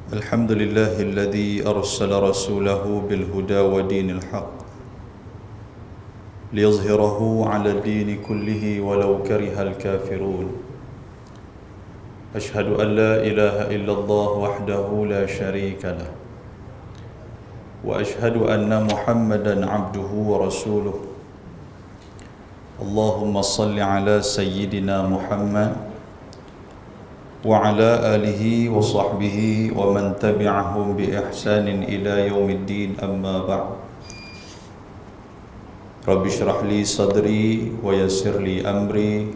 الحمد لله الذي أرسل رسوله بالهدى ودين الحق ليظهره على الدين كله ولو كره الكافرون. أشهد أن لا إله إلا الله وحده لا شريك له، وأشهد أن محمدا عبده ورسوله. اللهم صل على سيدنا محمد وعلى آله وصحبه ومن تبعهم بإحسان إلى يوم الدين. أما بعد، رب اشرح لي صدري ويسر لي أمري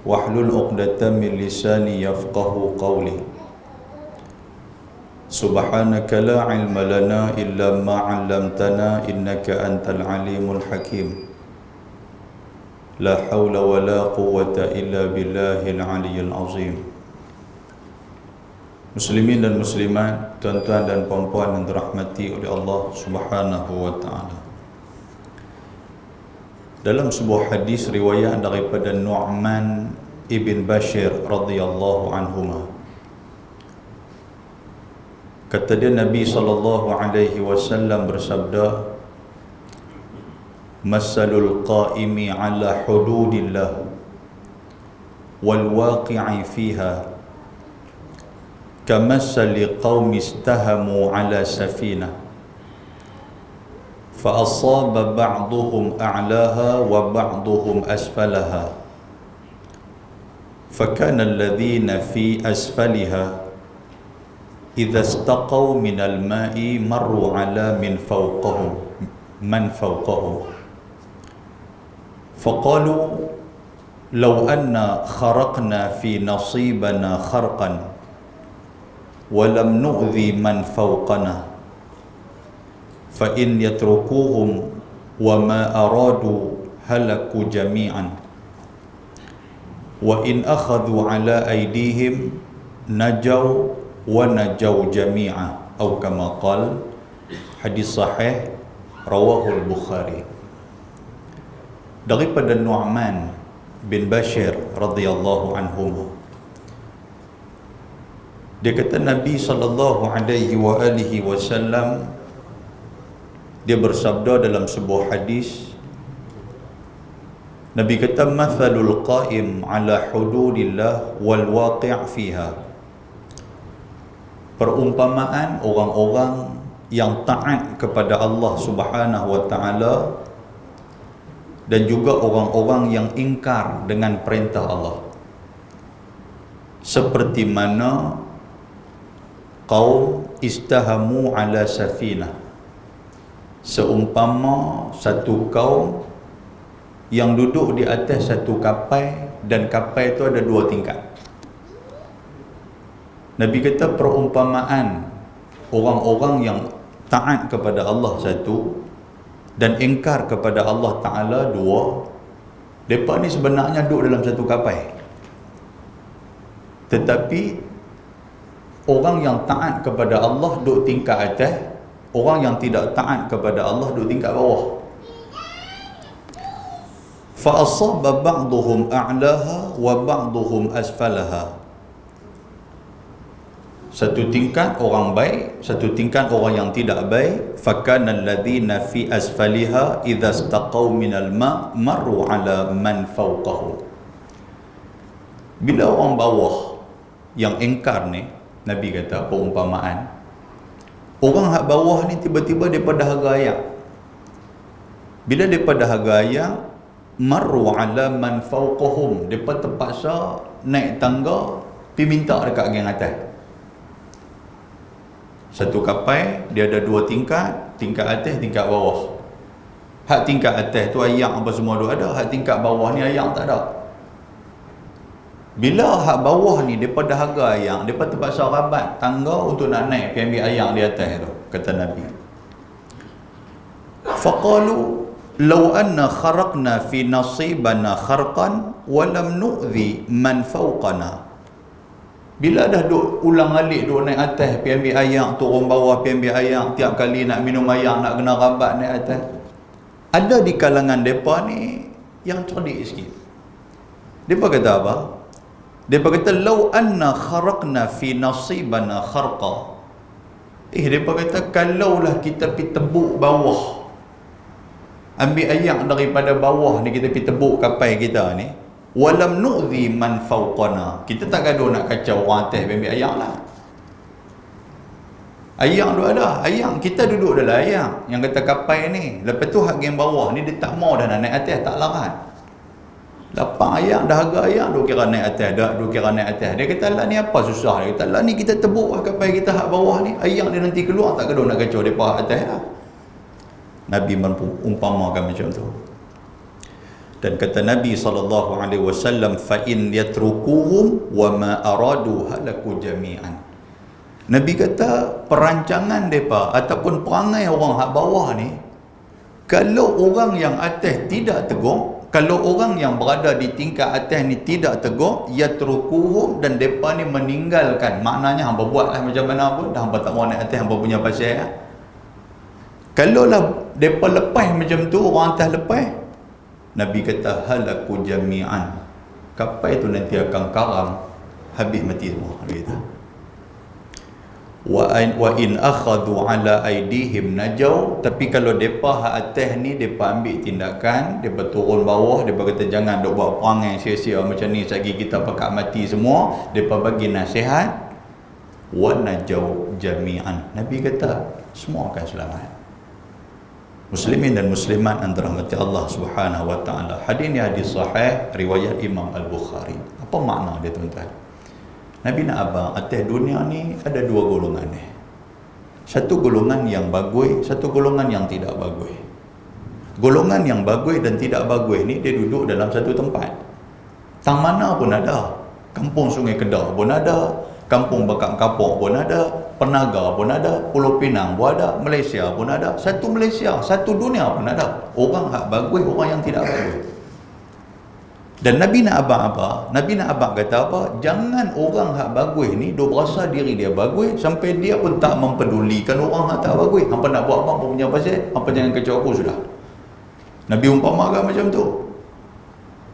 واحلل عقدة من لساني يفقه قولي. سبحانك لا علم لنا إلا ما علمتنا إنك أنت العليم الحكيم. لا حول ولا قوة إلا بالله العلي العظيم. Muslimin dan muslimat, tuan-tuan dan puan-puan yang dirahmati oleh Allah Subhanahu wa taala. Dalam sebuah hadis riwayat daripada Nu'man ibn Bashir radhiyallahu anhuma, kata dia, Nabi sallallahu alaihi wasallam bersabda, Masalul qa'imi ala hududillah wal waqi'i fiha kamassali qaumi istahamu ala safinah fa asaba ba'duhum a'laha wa ba'duhum asfalaha fakana alladhina fi asfaliha idza istaqaw minal ma'i marru ala man fawqahum فقالوا لو أن خرقنا في نصيبنا خرقا ولم نؤذي من فوقنا فإن يتركوهم وما أرادوا هلكوا جميعا وإن أخذوا على أيديهم نجوا ونجوا جميعا أو كما قال. Hadis sahih rawahul Bukhari. Daripada Nu'man bin Bashir radhiyallahu anhu, dia kata Nabi sallallahu alaihi wasallam dia bersabda dalam sebuah hadis, Nabi kata, mathalul qa'im ala hududillah wal waqi' fiha, perumpamaan orang-orang yang taat kepada Allah Subhanahu wa taala dan juga orang-orang yang ingkar dengan perintah Allah, seperti mana kaum istahamu ala safinah, seumpama satu kaum yang duduk di atas satu kapal, dan kapal itu ada dua tingkat. Nabi kata perumpamaan orang-orang yang taat kepada Allah satu dan ingkar kepada Allah Ta'ala dua, mereka ni sebenarnya duduk dalam satu kapal, tetapi orang yang taat kepada Allah duduk tingkat atas, orang yang tidak taat kepada Allah duduk tingkat bawah. Fa asaba ba'duhum a'laha wa ba'duhum asfalaha, satu tingkat orang baik, satu tingkat orang yang tidak baik. Fakana alladhina fi asfaliha idza istaqaw minal ma' marru ala man fawqahu. Bila orang bawah yang ingkar ni, Nabi kata perumpamaan, orang hak bawah ni tiba-tiba depa dahaga ayak. Bila depa dahaga ayak, marru ala man fawqahum, depa terpaksa naik tangga pi minta dekat geng atas. Satu kapal dia ada dua tingkat, tingkat atas, tingkat bawah. Hak tingkat atas tu ayak apa semua tu ada, hak tingkat bawah ni ayak tak ada. Bila hak bawah ni depa dahaga ayak, depa terpaksa rabat tangga untuk nak naik pergi ambil ayak di atas tu, kata Nabi. Faqalu law anna kharaqna fi nasibana kharqan wa lam nu'dhi man fawqana. Bila dah duk ulang alik, duk naik atas pergi ambil ayak, turun bawah pergi ambil ayak, tiap kali nak minum ayak nak kena rabat naik atas. Ada di kalangan mereka ni yang cerdik sikit. Mereka kata apa? Dia kata lau anna kharaqna fi nasibana kharqa. Dia kata kalaulah kita pergi tebuk bawah, ambil ayak daripada bawah ni, kita pergi tebuk kapal kita ni, walam nu'zi man fawqana, kita tak gaduh nak kacau orang atas ambil ayak lah. Ayak tu ada, ayak kita duduk dalam ayak yang kata kapal ni, lepas tu hak yang bawah ni dia tak mau dah nak naik atas, tak larat. Lapang ayak, dahaga ayak, duk kira naik atas, duk kira naik atas. Dia kata lah ni apa susah? Dia kata lah ni kita tebuk kapal kita hak bawah ni, ayak dia nanti keluar, tak gaduh nak kacau depa atas lah. Nabi umpamakan macam tu. Dan kata Nabi SAW, fa in yatrukuhum wa ma aradu halaku jami'an. Nabi kata perancangan depa ataupun perangai orang hak bawah ni, kalau orang yang atas tidak tegur, kalau orang yang berada di tingkat atas ni tidak tegur, yatrukuhum, dan depa ni meninggalkan, maknanya hangpa buatlah macam mana pun, dah hangpa tak mau naik atas, hangpa punya pasal lah. Kalaulah depa lepas macam tu, orang atas lepas, Nabi kata halaku jami'an, kapal itu nanti akan karam, habis mati semua. Dia kata wa in akhadhu ala aidihim najau, tapi kalau depa hak atas ni depa ambil tindakan, depa turun bawah, depa kata jangan dok buat perangai sia-sia macam ni, sagi kita pakat mati semua, depa bagi nasihat, wa najau jami'an, Nabi kata semua akan selamat. Muslimin dan muslimat yang dirahmati Allah Subhanahu wa taala. Hadis ni hadis sahih riwayat Imam Al-Bukhari. Apa makna dia, tuan-tuan? Nabi nak abang, atas dunia ni ada dua golongan ni. Satu golongan yang bagus, satu golongan yang tidak bagus. Golongan yang bagus dan tidak bagus ni dia duduk dalam satu tempat. Tang mana pun ada. Kampung Sungai Kedah pun ada, Kampung Bakak Kapok pun ada, Penaga pun ada, Pulau Pinang pun ada, Malaysia pun ada. Satu Malaysia, satu dunia pun ada. Orang hak bagus, orang yang tidak bagus. Dan Nabi nak abang apa? Nabi nak abang kata apa? Jangan orang hak bagus ni duk berasa diri dia bagus sampai dia pun tak mempedulikan orang hak tak bagus. Hampa nak buat apa punya pasal? Hampa jangan kacau aku sudah. Nabi umpamakan macam tu.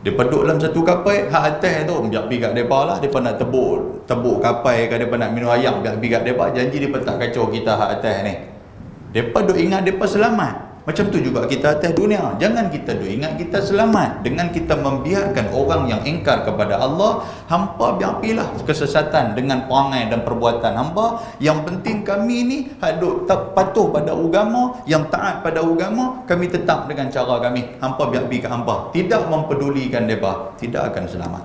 Dia duduk dalam satu kapal, hak atas tu biar pergi kat depa lah, depa nak tebuk kapal ke, depa nak minum air, biar pergi kat depa, janji depa tak kacau kita hak atas ni. Depa duk ingat depa selamat. Macam tu juga kita atas dunia. Jangan kita duk ingat kita selamat dengan kita membiarkan orang yang ingkar kepada Allah, hampa biar pilah kesesatan dengan perangai dan perbuatan hampa. Yang penting kami ni duk patuh pada agama, yang taat pada agama, kami tetap dengan cara kami. Hampa biar pergi ke hampa, tidak mempedulikan depa, tidak akan selamat.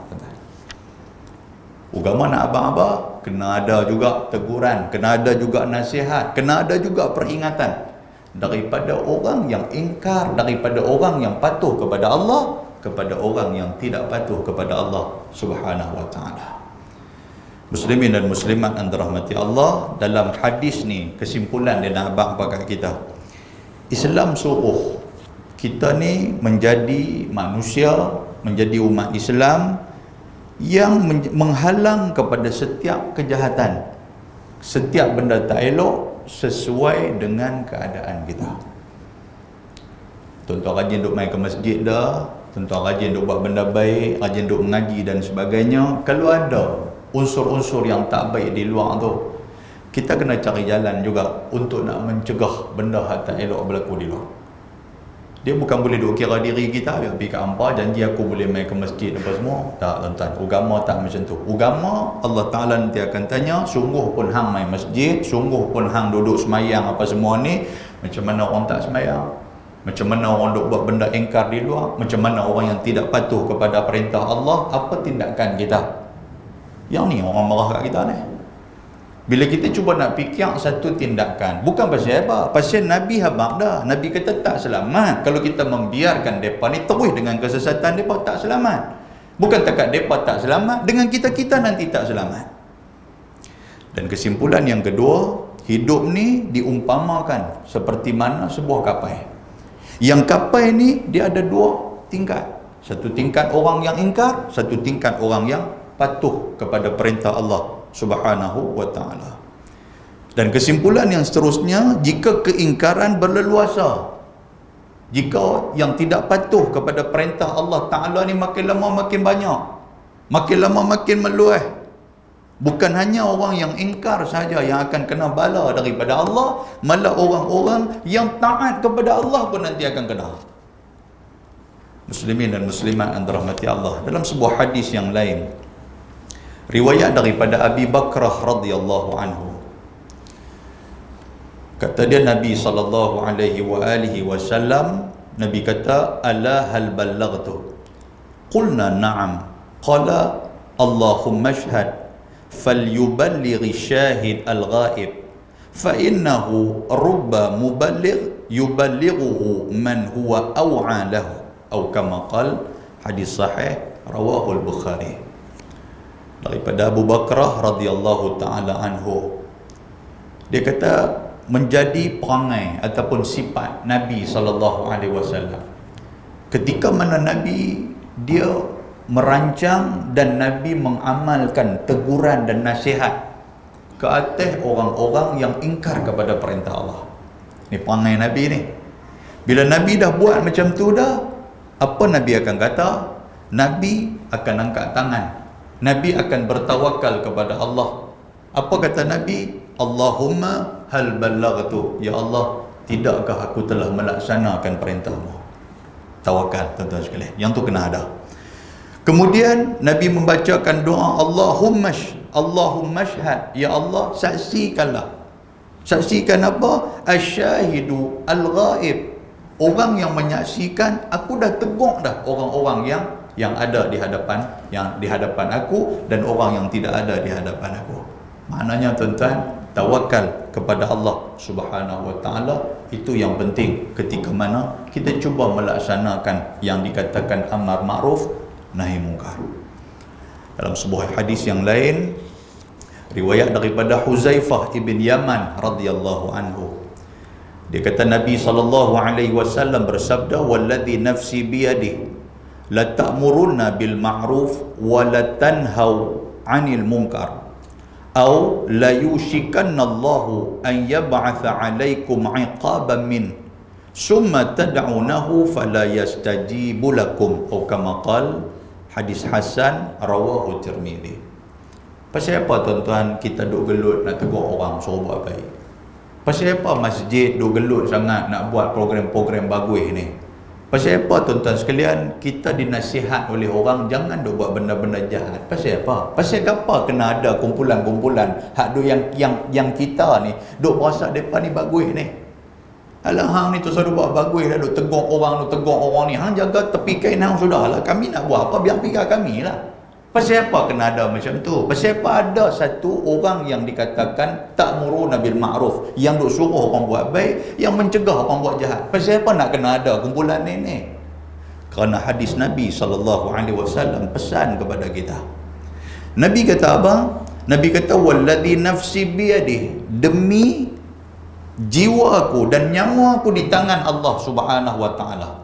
Agama nak abang-abang, kena ada juga teguran, kena ada juga nasihat, kena ada juga peringatan daripada orang yang ingkar, daripada orang yang patuh kepada Allah, kepada orang yang tidak patuh kepada Allah Subhanahu wa taala. Muslimin dan muslimat yang dirahmati Allah, dalam hadis ni kesimpulan dia nak abang pakai kita. Islam suruh kita ni menjadi manusia, menjadi umat Islam yang menghalang kepada setiap kejahatan, setiap benda tak elok, sesuai dengan keadaan kita. Tuan-tuan rajin duk main ke masjid dah, tuan-tuan rajin duk buat benda baik, rajin duk mengaji dan sebagainya. Kalau ada unsur-unsur yang tak baik di luar tu, kita kena cari jalan juga untuk nak mencegah benda yang tak elok berlaku di luar. Dia bukan boleh duk kira diri kita, biar pergi ke hampa, janji aku boleh main ke masjid apa semua. Tak, tuan-tuan. Agama tak macam tu. Agama, Allah Ta'ala nanti akan tanya, sungguh pun hang main masjid, sungguh pun hang duduk semayang apa semua ni, macam mana orang tak semayang? Macam mana orang duk buat benda ingkar di luar? Macam mana orang yang tidak patuh kepada perintah Allah? Apa tindakan kita? Yang ni orang marah kat kita ni. Bila kita cuba nak fikir satu tindakan, bukan pasal apa, pasal Nabi habaq dah. Nabi kata tak selamat kalau kita membiarkan mereka ni terus dengan kesesatan, mereka tak selamat. Bukan takat mereka tak selamat, dengan kita-kita nanti tak selamat. Dan kesimpulan yang kedua, hidup ni diumpamakan seperti mana sebuah kapal. Yang kapal ni dia ada dua tingkat. Satu tingkat orang yang ingkar, satu tingkat orang yang patuh kepada perintah Allah Subhanahu wa ta'ala. Dan kesimpulan yang seterusnya, jika keingkaran berleluasa, jika yang tidak patuh kepada perintah Allah Ta'ala ni makin lama makin banyak, Makin lama makin meluas. Bukan hanya orang yang ingkar saja yang akan kena bala daripada Allah, malah orang-orang yang taat kepada Allah pun nanti akan kena. Muslimin dan muslimat yang dirahmati Allah, dalam sebuah hadis yang lain, riwayat daripada Abi Bakrah radhiyallahu anhu, kata dia Nabi sallallahu alaihi wasallam, Nabi kata, ala hal ballaghtu? Qulna na'am. Qala Allahumma shahad falyuballighi syahid al-ghaib fa innahu rubba muballigh yuballighuhu man huwa aw'a lahu, atau kama qala, hadis sahih rawahu al-Bukhari. Daripada Abu Bakrah radhiyallahu taala anhu, dia kata menjadi perangai ataupun sifat Nabi sallallahu alaihi wasallam ketika mana Nabi dia merancang dan Nabi mengamalkan teguran dan nasihat ke atas orang-orang yang ingkar kepada perintah Allah. Ni perangai Nabi ni. Bila Nabi dah buat macam tu dah, apa Nabi akan kata? Nabi akan angkat tangan. Nabi akan bertawakal kepada Allah. Apa kata Nabi? Allahumma hal ballaghtu? Ya Allah, tidakkah aku telah melaksanakan perintahmu? Tawakal, tuan-tuan sekalian. Yang tu kena ada. Kemudian Nabi membacakan doa Allahumma shahad, ya Allah saksikanlah. Saksikan apa? Asyahidu al-ghaib, orang yang menyaksikan. Aku dah tegur dah orang-orang yang ada di hadapan aku dan orang yang tidak ada di hadapan aku. Maknanya tuan-tuan, tawakal kepada Allah Subhanahu wa taala itu yang penting ketika mana kita cuba melaksanakan yang dikatakan amar ma'ruf nahi mungkar. Dalam sebuah hadis yang lain, riwayat daripada Huzaifah ibn Yaman radhiyallahu anhu, dia kata Nabi sallallahu alaihi wasallam bersabda, walladhi nafsi biyadihi la ta'muruna bil ma'ruf wa la tanhau 'anil munkar aw la yushikanna Allahu an yab'atha 'alaikum 'iqaban min summa tad'unahu fala yastajibu lakum, atau kama qala, hadis hasan rawahu Tirmizi. Pasal apa tuan-tuan kita duk gelut nak tegur orang suruh buat baik? Pasal apa masjid duk gelut sangat nak buat program-program bagus ni? Pasal apa tuan-tuan sekalian kita dinasihat oleh orang jangan duk buat benda-benda jahat? Pasal apa? Pasal apa kena ada kumpulan-kumpulan hak duk yang kita ni duk rasa depa ni bagus ni? Alah hang ni tu sudah buat bagus dah, duk tegur orang ni. Hang jaga tepi kain hang sudahlah. Kami nak buat apa biar pikir kami lah. Pasal apa kena ada macam tu? Pasal apa ada satu orang yang dikatakan ta'muruna bil ma'ruf, yang duk suruh orang buat baik, yang mencegah orang buat jahat? Pasal apa nak kena ada kumpulan ni? Kerana hadis Nabi sallallahu alaihi wasallam pesan kepada kita. Nabi kata apa? Nabi kata walladhi nafsi biyadihi, demi jiwa aku dan nyawa aku di tangan Allah Subhanahu wa taala,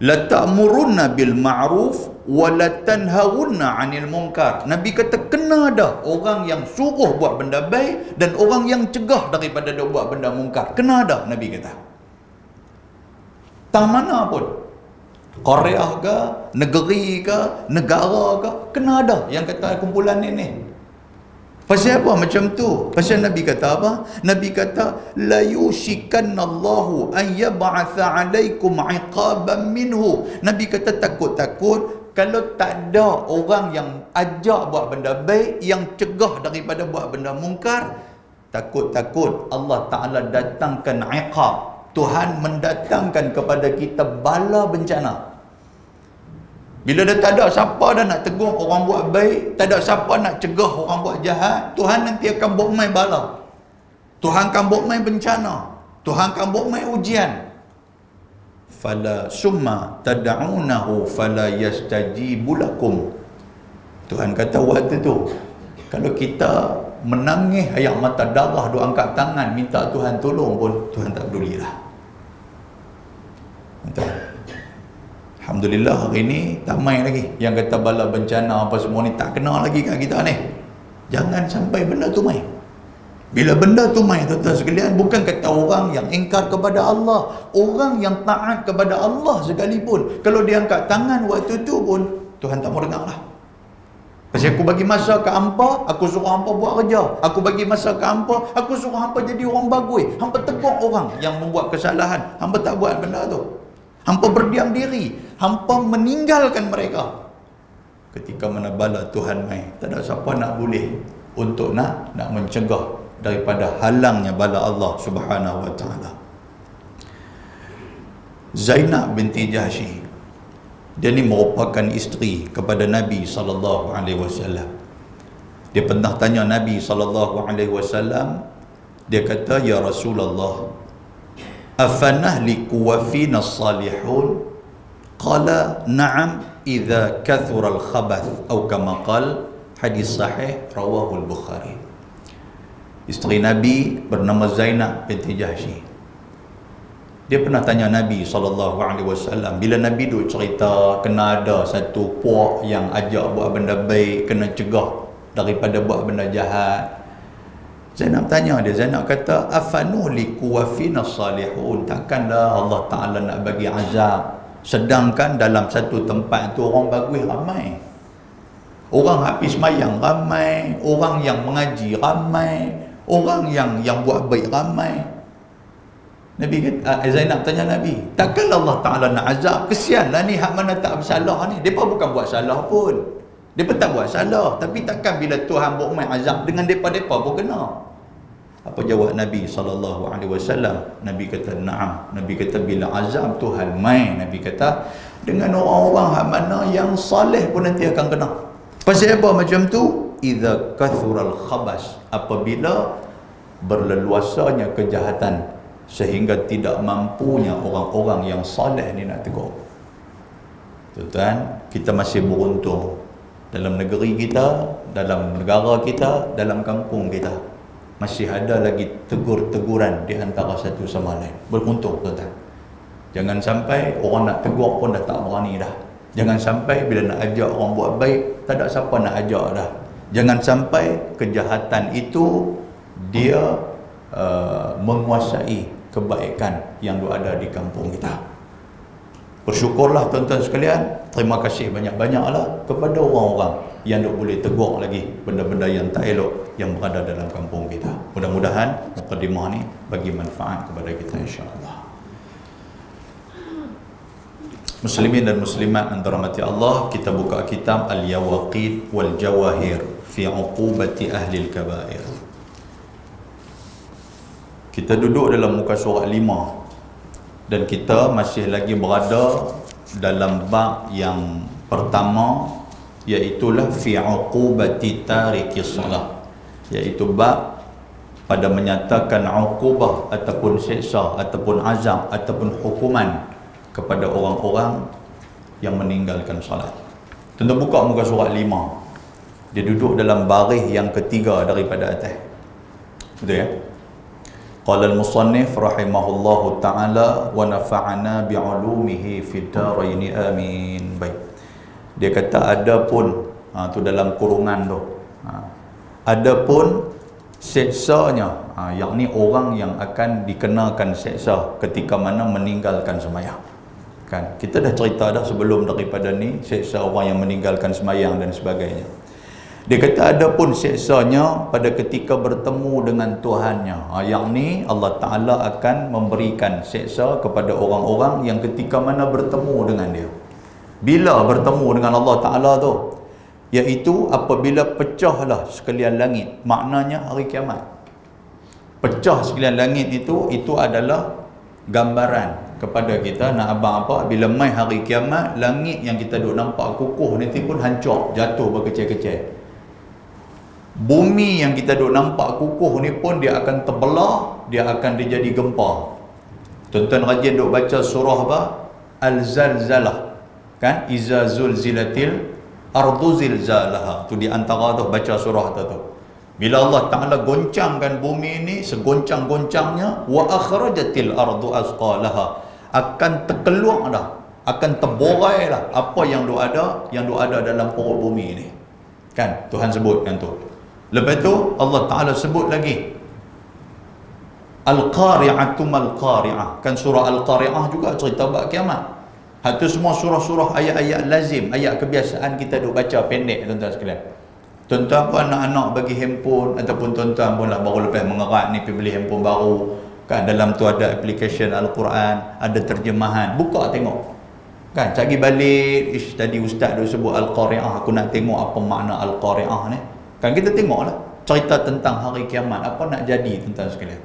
la ta'muruna bil ma'ruf wa la tanhawunna 'anil munkar. Nabi kata kena ada orang yang suruh buat benda baik dan orang yang cegah daripada buat benda mungkar. Kena ada, Nabi kata. Tak mana pun, Korea ke, negeri ke, negara ke, kena ada yang kata kumpulan ni. Pasal apa macam tu? Pasal Nabi kata apa? Nabi kata la yushikannallahu an yab'atha 'alaikum 'iqaban minhu. Nabi kata takut-takut kalau tak ada orang yang ajak buat benda baik, yang cegah daripada buat benda mungkar, takut-takut Allah Ta'ala datangkan iqab. Tuhan mendatangkan kepada kita bala bencana. Bila dah tak ada siapa dah nak tegur orang buat baik, tak ada siapa nak cegah orang buat jahat, Tuhan nanti akan buat main bala. Tuhan akan buat main bencana. Tuhan akan buat main ujian. Fala summa tad'unahu fala yastajibu lakum. Tuhan kata waktu tu kalau kita menangis air mata darah, duk angkat tangan minta Tuhan tolong pun Tuhan tak pedulilah. Betul. Alhamdulillah hari ni tak main lagi yang kata bala bencana apa semua ni tak kena lagi kat kita ni. Jangan sampai benda tu main. Bila benda tu main tuan-tuan sekalian, bukan kata orang yang ingkar kepada Allah, orang yang taat kepada Allah sekalipun, kalau dia angkat tangan waktu tu pun Tuhan tak mau dengar lah. Pasal aku bagi masa ke hampa, aku suruh hampa buat kerja. Aku bagi masa ke hampa, aku suruh hampa jadi orang bagus. Hampa tegur orang yang membuat kesalahan. Hampa tak buat benda tu. Hampa berdiam diri. Hampa meninggalkan mereka. Ketika mana bala Tuhan mai, tak ada siapa nak boleh untuk nak mencegah daripada halangnya bala Allah Subhanahu wa taala. Zainab binti Jahsy, dia ni merupakan isteri kepada Nabi sallallahu alaihi wasallam. Dia pernah tanya Nabi sallallahu alaihi wasallam, dia kata, ya Rasulullah, afanahliku wa fina salihun? Qala na'am idza kathura al-khabath, atau kama qala, hadis sahih rawahu al-Bukhari. Isteri Nabi bernama Zainab binti Jahsy. Dia pernah tanya Nabi SAW, bila Nabi duk cerita kena ada satu puak yang ajak buat benda baik, kena cegah daripada buat benda jahat. Zainab tanya dia, Zainab kata, afanuhliku wa fina salihun? Takkanlah Allah Ta'ala nak bagi azab sedangkan dalam satu tempat tu orang bagus ramai, orang habis mayang ramai, orang yang mengaji ramai, orang yang buat baik ramai. Nabi kata, Zainab tanya Nabi, takkanlah Allah Ta'ala nak azab? Kesianlah ni hak mana tak bersalah ni. Mereka bukan buat salah pun, mereka tak buat salah, tapi takkan bila Tuhan buat main azab dengan mereka pun kena. Apa jawab Nabi SAW? Nabi kata, na'am. Nabi kata, bila azab Tuhan main, Nabi kata, dengan orang-orang hak mana yang saleh pun nanti akan kena. Pasal apa macam tu? Idza kathural khabas, apabila berleluasanya kejahatan sehingga tidak mampunya orang-orang yang saleh ni nak tegur. Tuan-tuan, kita masih beruntung dalam negeri kita, dalam negara kita, dalam kampung kita masih ada lagi tegur-teguran di antara satu sama lain. Beruntung tuan-tuan. Jangan sampai orang nak tegur pun dah tak berani dah. Jangan sampai bila nak ajak orang buat baik, tak ada siapa nak ajak dah. Jangan sampai kejahatan itu dia menguasai kebaikan yang ada di kampung kita. Bersyukurlah tuan-tuan sekalian, terima kasih banyak-banyaklah kepada orang-orang yang boleh tegur lagi benda-benda yang tak elok yang berada dalam kampung kita. Mudah-mudahan mukadimah ni bagi manfaat kepada kita insya-Allah. Muslimin dan muslimat yang dirahmati Allah, kita buka kitab Al-Yawaqid wal Jawahir fi uqubati ahli al-kaba'ir. Kita duduk dalam muka surat 5 dan kita masih lagi berada dalam bab yang pertama, iaitulah fi uqubati tariki salat, iaitu bab pada menyatakan uqubah ataupun siksa ataupun azab ataupun hukuman kepada orang-orang yang meninggalkan salat. Tentu buka muka surat 5. Dia duduk dalam baris yang ketiga daripada atas. Betul ya? Qala al-musannif rahimahullahu ta'ala wa nafa'ana bi'ulumihi fid daraini amin. Baik. Dia kata adapun tu dalam kurungan tu. Adapun seksanya, yakni orang yang akan dikenakan seksa ketika mana meninggalkan sembahyang. Kan kita dah cerita dah sebelum daripada ni seksa orang yang meninggalkan sembahyang dan sebagainya. Dia kata adapun seksanya pada ketika bertemu dengan Tuhannya, yakni Allah Ta'ala akan memberikan seksa kepada orang-orang yang ketika mana bertemu dengan dia. Bila bertemu dengan Allah Ta'ala tu, iaitu apabila pecahlah sekalian langit, maknanya hari kiamat. Pecah sekalian langit itu adalah gambaran kepada kita nak abang apa, bila mai hari kiamat, langit yang kita duk nampak kukuh nanti pun hancur, jatuh berkecil-kecil. Bumi yang kita duk nampak kukuh ni pun dia akan terbelah, dia akan dijadi gempa. Tuan-tuan rajin duk baca surah apa? Al-Zalzalah. Kan? Iza zulzilatil ardu zilzalaha. Tu di antara tu baca surah tu. Bila Allah Ta'ala goncangkan bumi ni segoncang-goncangnya, wa akhrajatil ardu asqalaha, akan terkeluar dah, akan terborai lah apa yang ada dalam perut bumi ni. Kan? Tuhan sebut kan tu. Lepas tu Allah Ta'ala sebut lagi Al-Qari'atu mal-Qari'ah. Kan surah Al-Qari'ah juga cerita bab kiamat. Itu semua surah-surah ayat-ayat lazim, ayat kebiasaan kita duk baca pendek tuan-tuan sekalian. Tuan-tuan pun anak-anak bagi handphone, ataupun tuan-tuan pun lah baru lepas mengerat ni pergi beli handphone baru kan, dalam tu ada application Al-Quran, ada terjemahan, buka tengok kan, cari balik. Tadi ustaz dia sebut Al-Qari'ah, aku nak tengok apa makna Al-Qari'ah ni kan. Kita tengoklah cerita tentang hari kiamat, apa nak jadi tuan-tuan sekalian.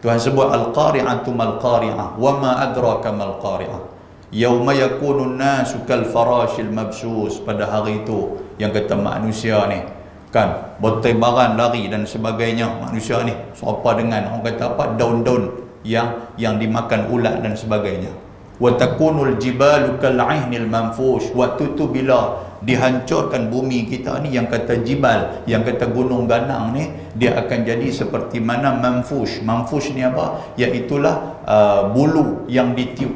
Tuhan sebut Al-Qari'atu mal-Qari'ah wa ma adraka mal-Qari'ah yauma yakunun nasu kal farashil mabsus. Pada hari itu yang kata manusia ni kan bertebaran, lari dan sebagainya. Manusia ni serupa dengan orang kata apa, daun-daun yang dimakan ulat dan sebagainya. Wa takunul jibalu kal ainil manfush. Waktu tu bila dihancurkan bumi kita ni, yang kata jibal, yang kata gunung ganang ni, dia akan jadi seperti mana manfush. Manfush ni apa? Iaitulah bulu yang ditiup,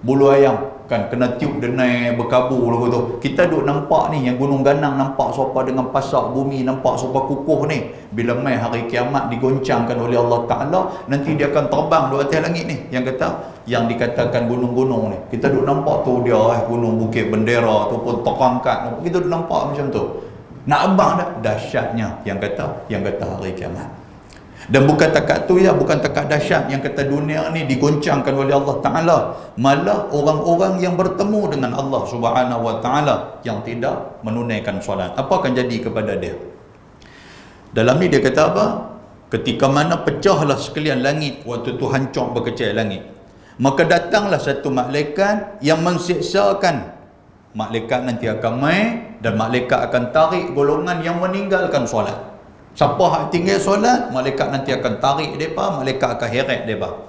bulu ayam kan, kena tiup dia naik berkabur lagu tu. Kita duk nampak ni yang gunung ganang, nampak serupa dengan pasak bumi, nampak serupa kukuh ni. Bila mai hari kiamat digoncangkan oleh Allah Ta'ala, nanti dia akan terbang di atas langit ni, yang kata, yang dikatakan gunung-gunung ni. Kita duk nampak tu dia gunung Bukit Bendera tu pun terangkat, kita duk nampak macam tu. Nak abang dah dahsyatnya yang kata hari kiamat. Dan bukan takat tu ya, bukan takat dahsyat yang kata dunia ni digoncangkan oleh Allah Ta'ala, malah orang-orang yang bertemu dengan Allah Subhanahu Wa Ta'ala yang tidak menunaikan solat, apa akan jadi kepada dia? Dalam ni dia kata apa? Ketika mana pecahlah sekalian langit, waktu tu hancur berkecil langit, maka datanglah satu malaikat yang mensiksakan. Malaikat nanti akan mai dan malaikat akan tarik golongan yang meninggalkan solat. Siapa hak tinggal solat, malaikat nanti akan tarik mereka, malaikat akan heret mereka.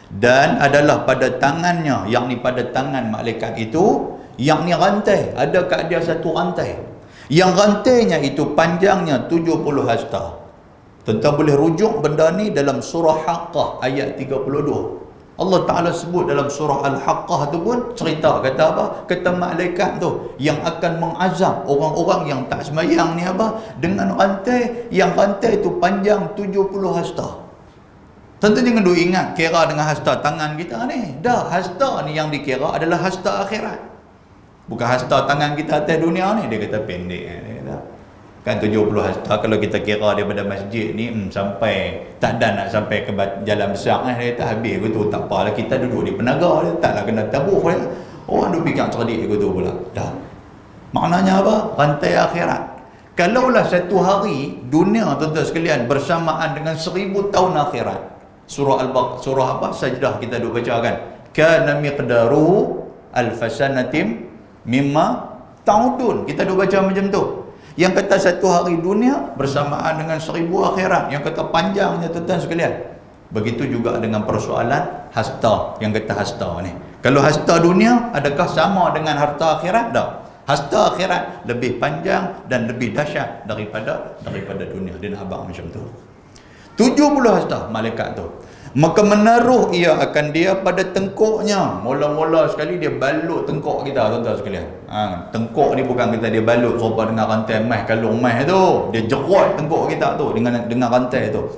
Dan adalah pada tangannya, yakni pada tangan malaikat itu, yakni rantai, ada kat dia satu rantai. Yang rantainya itu panjangnya 70 hasta. Tuan-tuan boleh rujuk benda ni dalam surah Haqqah ayat 32. Allah Ta'ala sebut dalam surah Al-Haqqah tu pun cerita, kata apa? Kata malaikat tu yang akan mengazab orang-orang yang tak sembahyang ni apa? Dengan rantai, yang rantai tu panjang 70 hasta. Tentu jangan duk ingat kira dengan hasta tangan kita ni. Dah, hasta ni yang dikira adalah hasta akhirat. Bukan hasta tangan kita atas dunia ni. Dia kata pendek. Dia kata, kan 70 hasta kalau kita kira daripada masjid ni sampai tak ada nak sampai ke jalan besar dia kata habis betul, tak apalah kita duduk di penaga dia taklah kena tabuh dia. Orang duk fikir cerdik betul pula. Dah. Maknanya apa? Rantai akhirat. Kalaulah satu hari dunia tuan-tuan sekalian bersamaan dengan 1000 tahun akhirat. Surah Al-Baqarah, surah apa? Sajdah kita duk baca kan. Kana miqdaru alfasanatim mimma ta'udun. Kita duk baca macam tu. Yang kata satu hari dunia bersamaan dengan 1000 akhirat. Yang kata panjangnya tuan-tuan sekalian. Begitu juga dengan persoalan hasta. Yang kata hasta ni, kalau hasta dunia adakah sama dengan harta akhirat? Tak. Hasta akhirat lebih panjang dan lebih dahsyat daripada dunia. Dia nak abang macam tu. 70 hasta malaikat tu. Maka menaruh ia akan dia pada tengkuknya. Mula-mula sekali dia balut tengkuk kita tuan-tuan sekalian. Tengkuk ni bukan kita dia balut serupa dengan rantai emas, kalung emas tu. Dia jerut tengkuk kita tu dengan rantai tu.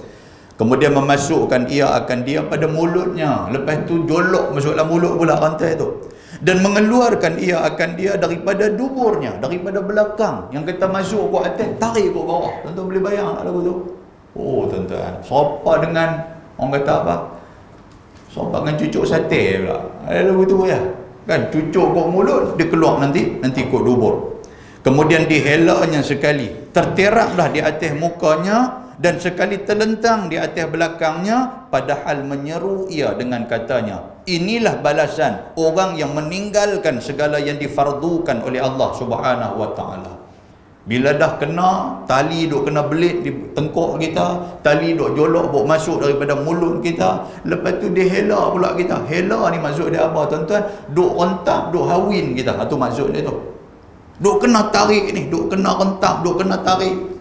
Kemudian memasukkan ia akan dia pada mulutnya. Lepas tu jolok masuk dalam mulut pula rantai tu. Dan mengeluarkan ia akan dia daripada duburnya, daripada belakang. Yang kita masuk ke atas, tarik ke bawah. Tuan-tuan boleh bayang tak lagu tu? Oh tuan-tuan, serupa dengan orang kata apa? Serupa dengan cucuk sate pula. Ada lagu tu ya. Kan cucuk kok mulut, dia keluar nanti kok dubur. Kemudian dihelanya sekali, terteraklah di atas mukanya dan sekali terlentang di atas belakangnya, padahal menyeru ia dengan katanya, inilah balasan orang yang meninggalkan segala yang difardukan oleh Allah Subhanahu Wa Ta'ala. Bila dah kena, tali duk kena belit di tengkuk kita, tali duk jolok buk masuk daripada mulut kita, lepas tu dia hela pula kita. Hela ni maksud dia apa tuan-tuan? Duk rentak, duk hawin kita. Itu maksud dia tu. Duk kena tarik ni, duk kena rentak, duk kena tarik.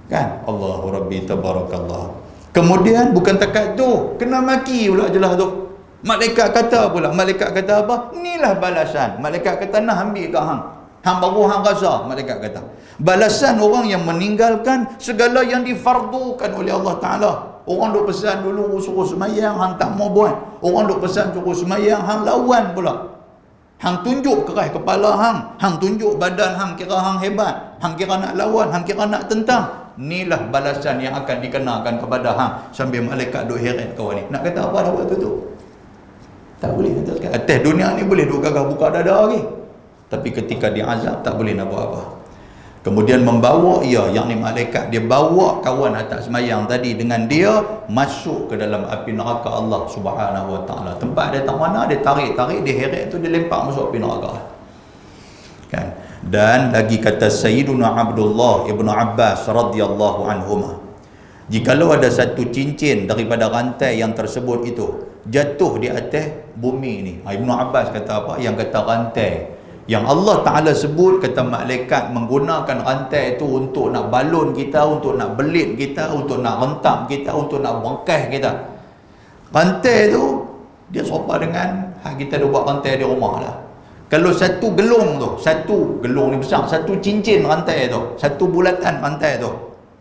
Kan? Allahu Rabbi tabarakallah. Kemudian bukan takat tu, kena maki pula jelas tu. Malaikat kata pula, malaikat kata apa? Inilah balasan. Malaikat kata nak ambil kat hang. Hang baru hang rasa, malaikat kata. Balasan orang yang meninggalkan segala yang difardukan oleh Allah Ta'ala. Orang duk pesan dulu suruh semayang, hang tak mau buat. Orang duk pesan suruh semayang, hang lawan pula. Hang tunjuk keras kepala hang, hang tunjuk badan hang kira hang hebat, hang kira nak lawan, hang kira nak tentang. Inilah balasan yang akan dikenakan kepada hang. Sambil malaikat duk heret kau ni. Nak kata apa dah waktu tu? Tak boleh kata sekarang. Atas dunia ni boleh duk gagah buka dada lagi. Tapi ketika diazab tak boleh nak buat apa. Kemudian membawa ia, yang ni malaikat, dia bawa kawan atas semayang tadi dengan dia masuk ke dalam api neraka Allah Subhanahu Wa Taala. Tempat dia tak mana, dia tarik, dia heret tu, dia lempar masuk api neraka. Kan? Dan lagi kata Sayyiduna Abdullah Ibn Abbas radhiyallahu anhuma, jikalau ada satu cincin daripada rantai yang tersebut itu jatuh di atas bumi ni. Ibn Abbas kata apa? Yang kata rantai yang Allah Ta'ala sebut, kata malaikat menggunakan rantai itu untuk nak balun kita, untuk nak belit kita, untuk nak rentak kita, untuk nak bengkah kita. Rantai tu dia serupa dengan kita dah buat rantai di rumah lah. Kalau satu gelung tu, satu gelung ni besar, satu cincin rantai tu, satu bulatan rantai tu,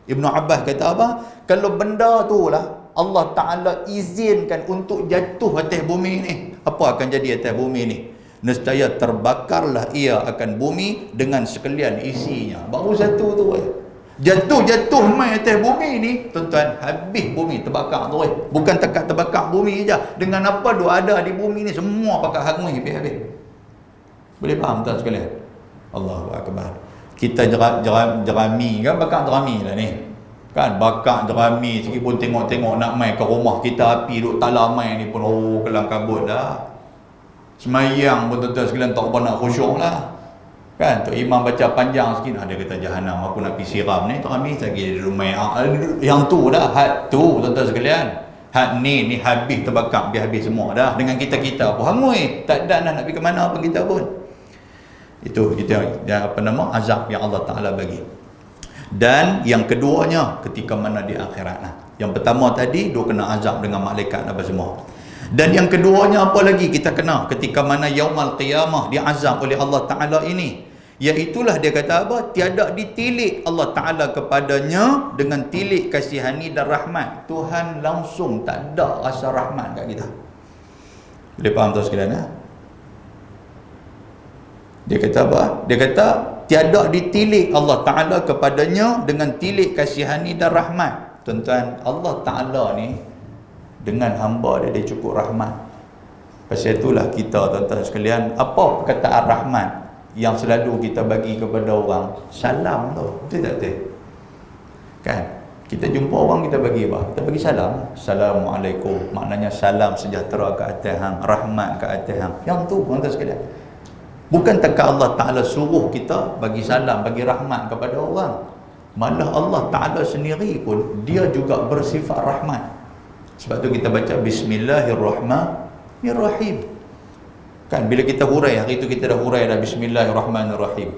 Ibn Abbas kata apa? Kalau benda tu lah Allah Ta'ala izinkan untuk jatuh atas bumi ni, apa akan jadi atas bumi ni? Nescaya terbakarlah ia akan bumi dengan sekalian isinya. Baru satu tu jatuh mai atas bumi ni, tuan-tuan, habis bumi terbakar tu. Bukan tekat terbakar bumi je, dengan apa tu ada di bumi ni semua bakar hangus habis. Boleh faham tuan sekalian? Allahu akbar. Kita jerami kan, bakar jerami lah ni. Kan bakar jerami sikit pun tengok-tengok nak mai ke rumah kita, api duk tala mai ni pun kelam kabut dah. Semayang pun tuan-tuan sekalian tak apa nak khusyuk lah. Kan Tok Imam baca panjang sikit, ada kata jahanam aku nak pergi siram ni, jerami lagi di rumah yang tu dah, had tu tuan-tuan sekalian. Had ni habis terbakar, habis semua dah. Dengan kita pun hangus, tak ada nak pergi ke mana pun kita pun. Itu kita apa nama azab yang Allah Taala bagi. Dan yang keduanya ketika mana di akhirat lah. Yang pertama tadi dia kena azab dengan malaikat apa semua. Dan yang keduanya apa lagi kita kena ketika mana yaumul qiyamah diazab oleh Allah Taala ini, iaitulah dia kata apa? Tiada ditilik Allah Taala kepadanya dengan tilik kasihani dan rahmat. Tuhan langsung tak ada rasa rahmat kat kita. Boleh faham tuan sekalian ya? Dia kata apa? Dia kata tiada ditilik Allah Ta'ala kepadanya dengan tilik kasihani dan rahmat. Tuan-tuan, Allah Ta'ala ni dengan hamba dia cukup rahmat. Pasal itulah kita tuan-tuan sekalian, apa perkataan rahmat yang selalu kita bagi kepada orang? Salam tu. Betul tak betul? Kan? Kita jumpa orang, kita bagi apa? Kita bagi salam. Assalamualaikum. Maknanya salam sejahtera ke atas hang, rahmat ke atas hang. Yang tu tuan-tuan sekalian. Bukan takkan Allah Ta'ala suruh kita bagi salam, bagi rahmat kepada orang. Malah Allah Ta'ala sendiri pun dia juga bersifat rahmat. Sebab tu kita baca Bismillahirrahmanirrahim. Kan bila kita hurai, hari itu kita dah hurai dah Bismillahirrahmanirrahim.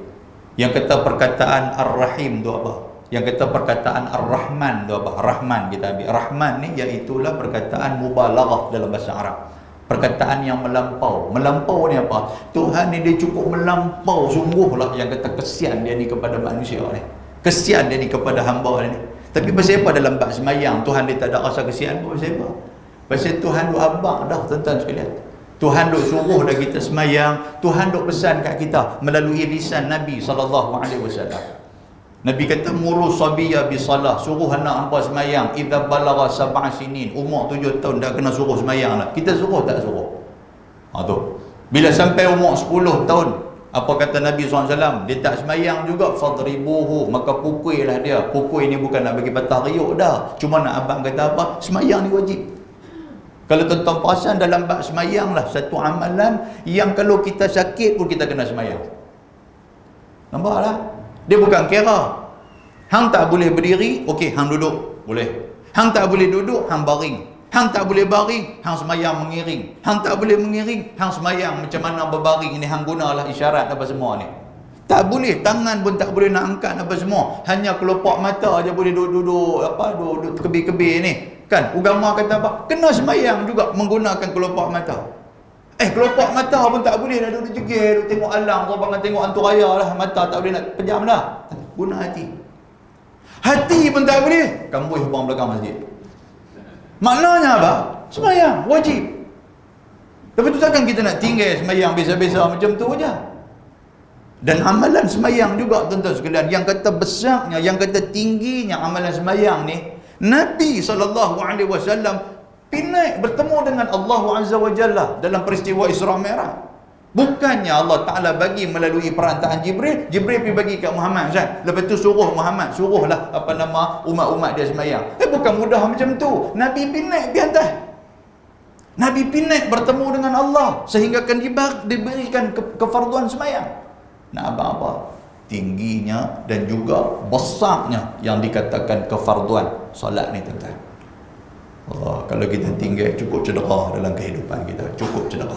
Yang kata perkataan Ar-Rahim tu apa? Yang kata perkataan Ar-Rahman tu apa? Rahman kita ambil. Rahman ni iaitulah perkataan mubalaghah dalam bahasa Arab. Perkataan yang melampau. Melampau ni apa? Tuhan ni dia cukup melampau sungguhlah, yang kata kesian dia ni kepada manusia ni. Kesian dia ni kepada hamba dia ni. Tapi pasal apa dalam bab semayang Tuhan dia tak ada rasa kesian pun? Pasal apa? Pasal Tuhan duk abang dah tuan-tuan sekalian. Tuhan duk suruh dah kita semayang. Tuhan duk pesan kat kita melalui lisan Nabi SAW. Nabi kata muru sabiyya bisalah, suruh anak hangpa semayang idza balagha 7 sinin, umur 7 tahun dah kena suruh semayang lah. Kita suruh tak suruh? Tu. Bila sampai umur 10 tahun, apa kata Nabi SAW? Dia tak semayang juga, fadribuhu, maka pukullah dia. Pukul ini bukan nak bagi patah riuk dah. Cuma nak abang kata apa? Semayang ni wajib. Kalau tuan-tuan perasan dalam bab semayang lah, satu amalan yang kalau kita sakit pun kita kena semayang. Nampak lah? Dia bukan kira hang tak boleh berdiri, okey hang duduk, boleh. Hang tak boleh duduk, hang baring. Hang tak boleh baring, hang semayang mengiring. Hang tak boleh mengiring, hang semayang macam mana berbaring. Ini hang gunalah isyarat apa semua ni. Tak boleh, tangan pun tak boleh nak angkat apa semua. Hanya kelopak mata aja boleh duduk apa, duduk kebir-kebir ni. Kan agama kata apa? Kena semayang juga menggunakan kelopak mata. Kelopak mata pun tak boleh dah, duduk jegil, duduk tengok alam, korang tengok hantu raya lah, mata tak boleh nak pejam dah. Guna hati. Hati pun tak boleh, kambuh orang belakang masjid. Maknanya apa? Semayang wajib. Lepas tu takkan kita nak tinggal semayang biasa-biasa macam tu je. Dan amalan semayang juga tuan-tuan sekalian, yang kata besarnya, yang kata tingginya amalan semayang ni, Nabi SAW pinai bertemu dengan Allah Azza wa Jalla dalam peristiwa Isra Mi'raj. Bukannya Allah Ta'ala bagi melalui perantaraan Jibril pergi bagi kat Muhammad Ustaz. Lepas tu suruh Muhammad, suruhlah umat-umat dia semayang. Bukan mudah macam tu. Nabi pinai pergi atas. Nabi pinai bertemu dengan Allah sehingga akan diberikan kefarduan semayang. Nak apa? Tingginya dan juga besarnya yang dikatakan kefarduan solat ni tuan-tuan. Allah, kalau kita tinggal cukup cedera dalam kehidupan kita, cukup cedera.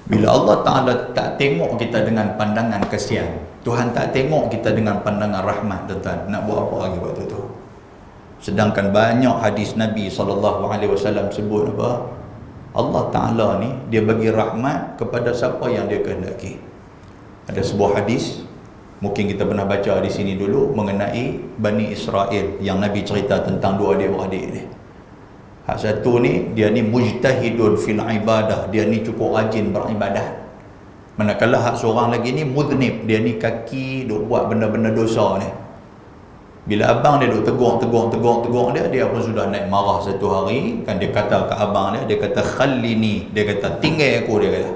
Bila Allah Ta'ala tak tengok kita dengan pandangan kesian, Tuhan tak tengok kita dengan pandangan rahmat, tuan-tuan, nak buat apa lagi waktu tu? Sedangkan banyak hadis Nabi SAW sebut apa? Allah Ta'ala ni, dia bagi rahmat kepada siapa yang dia kehendaki. Ada sebuah hadis, mungkin kita pernah baca di sini dulu, mengenai Bani Israel, yang Nabi cerita tentang dua adik-beradik ni. Hak satu ni, dia ni mujtahidun fil ibadah, dia ni cukup rajin beribadah. Manakala hak seorang lagi ni mudnib, dia ni kaki duk buat benda-benda dosa ni. Bila abang dia duk tegur dia pun sudah naik marah satu hari, kan dia kata ke abang dia kata khallini, dia kata tinggal aku, dia kata.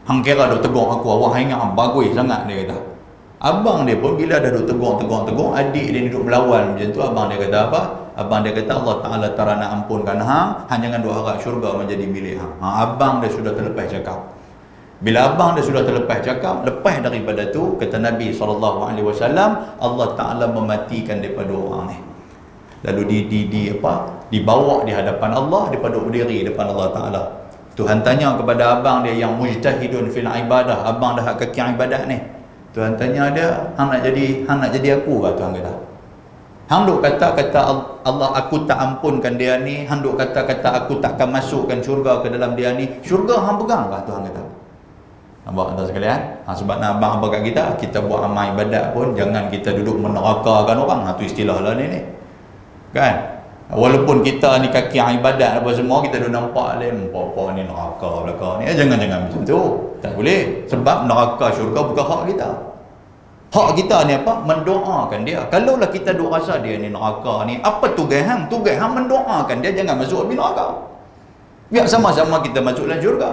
Hang kira duk tegur aku, awak ingat bagus sangat, dia kata. Abang dia pun bila dah duk tegur, adik dia ni duk melawan macam tu, abang dia kata apa? Abang dia kata Allah Ta'ala tak nak ampunkan hang jangan duk harap syurga menjadi milik hang. Abang dia sudah terlepas cakap. Bila abang dia sudah terlepas cakap, lepas daripada tu, kata Nabi SAW, Allah Ta'ala mematikan daripada orang ni. Lalu dibawa di hadapan Allah, daripada berdiri depan Allah Ta'ala. Tuhan tanya kepada abang dia yang mujtahidun fil ibadah, abang dah kaki ibadat ni. Tuhan tanya dia, hang nak jadi aku ke? Tuhan kata. Hang duk kata Allah aku tak ampunkan dia ni, hang duk kata aku takkan masukkan syurga ke dalam dia ni. Syurga hang pegang ke? Tuhan kata. Nampak tuan sekalian? Sebab nak abang apa kat kita buat amal ibadat pun jangan kita duduk menerakakan orang. Itu istilah lah ni. Kan? Walaupun kita ni kaki ibadat apa semua, kita duk nampak apa ni neraka belakang ni. Jangan macam tu. Tak boleh. Sebab neraka syurga bukan hak kita. Hak kita ni apa? Mendoakan dia. Kalaulah kita duk rasa dia ni neraka ni, apa tugas hang? Tugas hang mendoakan dia jangan masuk api neraka. Biar sama-sama kita masuk dalam syurga.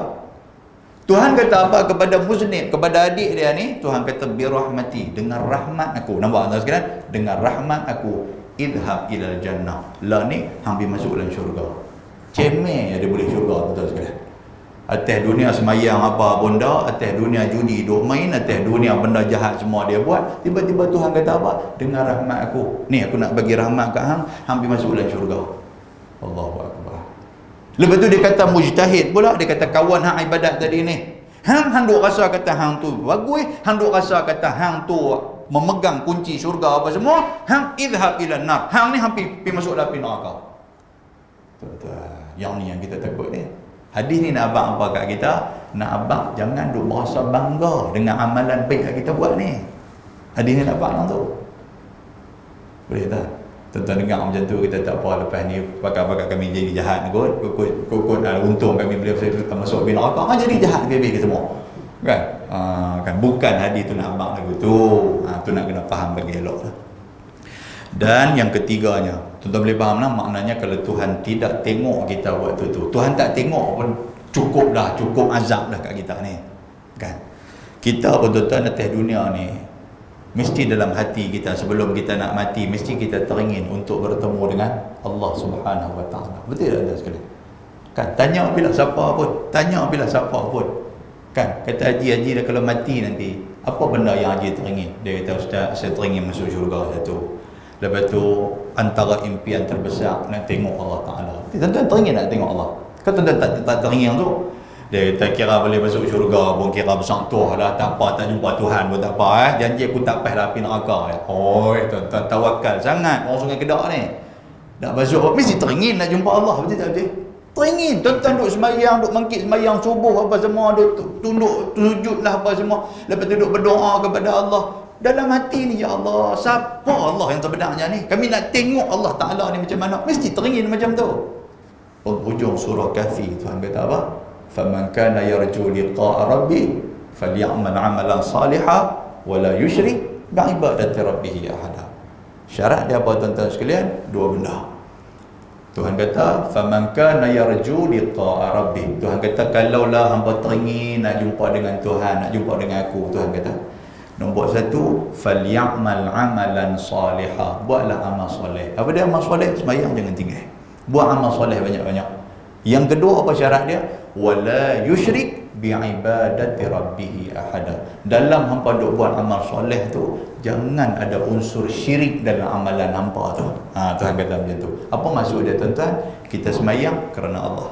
Tuhan kata apa kepada muznib, kepada adik dia ni? Tuhan kata birahmati, dengan rahmat aku. Nampak tak sekalian? Dengan rahmat aku, idhab ilal jannah. Lah ni hang pergi masuk dalam syurga. Cemeh dia boleh syurga, betul sekalian. Atas dunia semayang apa pun dah, atas dunia judi duk main, atas dunia benda jahat semua dia buat. Tiba-tiba Tuhan kata apa? Dengan rahmat aku. Ni aku nak bagi rahmat kat hang, hang pergi masuk dalam syurga. Allahu Akbar. Lepas tu dia kata mujtahid pula, dia kata kawan hang ibadat tadi ni. Hang duk rasa kata hang tu bagus, hang duk rasa kata hang tu memegang kunci syurga apa semua, hang idhab ila nar. Hang ni hang pergi masuk dalam neraka. Tuan-tuan, yang ni yang kita takut ni. Hadis ni nak abang apa kat kita? Nak abang jangan duk berasa bangga dengan amalan baik yang kita buat ni. Hadis ni nak abang yang tu. Boleh tak? Tuan-tuan dengar macam tu, kita tak apa lepas ni pakai kami jadi jahat kot untung kami boleh masuk api neraka, jadi jahat habis ke semua. Kan? Kan bukan hadis tu nak abang lagu tu. Tu nak kena faham bagi elok lah. Dan yang ketiganya, tuan-tuan boleh faham lah, maknanya kalau Tuhan tidak tengok kita waktu tu, Tuhan tak tengok pun cukup azab dah kat kita ni. Kan? Kita pun tuan-tuan atas dunia ni, mesti dalam hati kita sebelum kita nak mati, mesti kita teringin untuk bertemu dengan Allah Subhanahu Wa Taala. Betul tak anda sekalian? Kan? Tanya bila siapa pun. Kan? Kata haji dah kalau mati nanti, apa benda yang haji teringin? Dia kata, Ustaz, saya teringin masuk syurga satu. Lepas tu antara impian terbesar nak tengok Allah Ta'ala. Tuan-tuan teringin nak tengok Allah? Kan tuan-tuan tak teringin tu? Dia kata kira boleh masuk syurga pun kira bersantuh lah, tak apa, tak jumpa Tuhan pun tak apa. Janji aku tak payah lah api neraka. Tuan-tuan tawakal sangat orang Sungai Kedah ni. Nak masuk mesti teringin nak jumpa Allah, betul tak betul? Teringin. Tuan-tuan duk sembahyang, duk mangkit sembahyang subuh apa semua, duk tunduk sujud lah apa semua. Lepas tu duk berdoa kepada Allah. Dalam hati ni, ya Allah, siapa Allah yang sebenarnya ni? Kami nak tengok Allah Ta'ala ni macam mana. Mesti teringin macam tu. Hujung surah Kahfi, Tuhan kata apa? faman kana yarju liqa'a rabbih falyamal 'amalan salihan wa la yusyrik bi'ibadati rabbih ahada. Syarat dia apa tuan-tuan sekalian? Dua benda. Tuhan kata faman kana yarju liqa'a rabbih. Tuhan kata kalaulah hamba teringin nak jumpa dengan Tuhan, nak jumpa dengan aku, Tuhan kata, nombor satu, falyamal 'amalan salihan. Buatlah amal soleh. Apa dia amal soleh? Sembahyang jangan tinggal. Buat amal soleh banyak-banyak. Yang kedua apa syarat dia? Wala yusyrik bi'ibadati rabbih ahada. Dalam hampa duk buat amal soleh tu, jangan ada unsur syirik dalam amalan hampa tu. Tuhan kata macam tu. Apa maksud dia tuan-tuan? Kita sembahyang kerana Allah,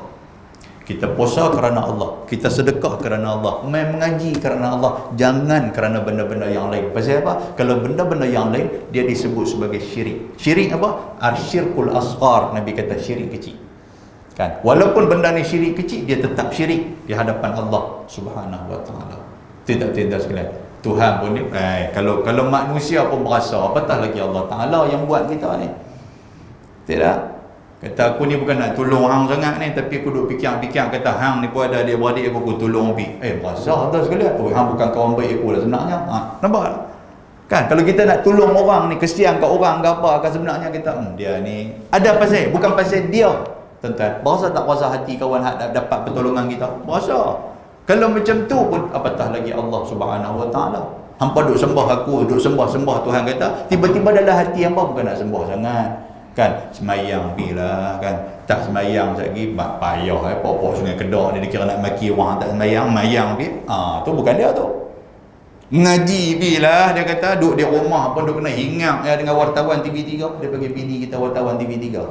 kita puasa kerana Allah, kita sedekah kerana Allah, main mengaji kerana Allah, jangan kerana benda-benda yang lain. Pasal apa? Kalau benda-benda yang lain dia disebut sebagai syirik. Syirik apa? Asyirkul asghar. Nabi kata syirik kecil. Kan? Walaupun benda ni syirik kecil, dia tetap syirik di hadapan Allah Subhanahu wa taala. Tidak sekalian. Tuhan pun ni kalau manusia pun berasa, apatah lagi Allah Taala yang buat kita ni. Tidak. Kata aku ni bukan nak tolong hang sangat ni, tapi aku duk fikir-fikir kata hang ni pun ada adik-beradik aku tolong pi. Berasa tak sekalian. Hang bukan kawan baik aku lah sebenarnya. Nampak? Kan kalau kita nak tolong orang ni, kesian kat orang ke apa, kan sebenarnya kita dia ni ada pasal, bukan pasal dia. Tuan-tuan, berasa tak rasa hati kawan hak dapat pertolongan kita? Berasa. Kalau macam tu pun apatah lagi Allah Subhanahu wa taala. Hampa duk sembah aku, duk sembah Tuhan kata, tiba-tiba dalam hati hampa bukan nak sembah sangat. Kan semayang bila kan, tak semayang lagi payah apa-apa Sungai Kedah dia kira nak maki orang tak semayang pi. Tu bukan dia tu. Ngaji bila dia kata duk di rumah pun duk kena hinggap dengan wartawan TV3. Dia bagi bini kita wartawan TV3.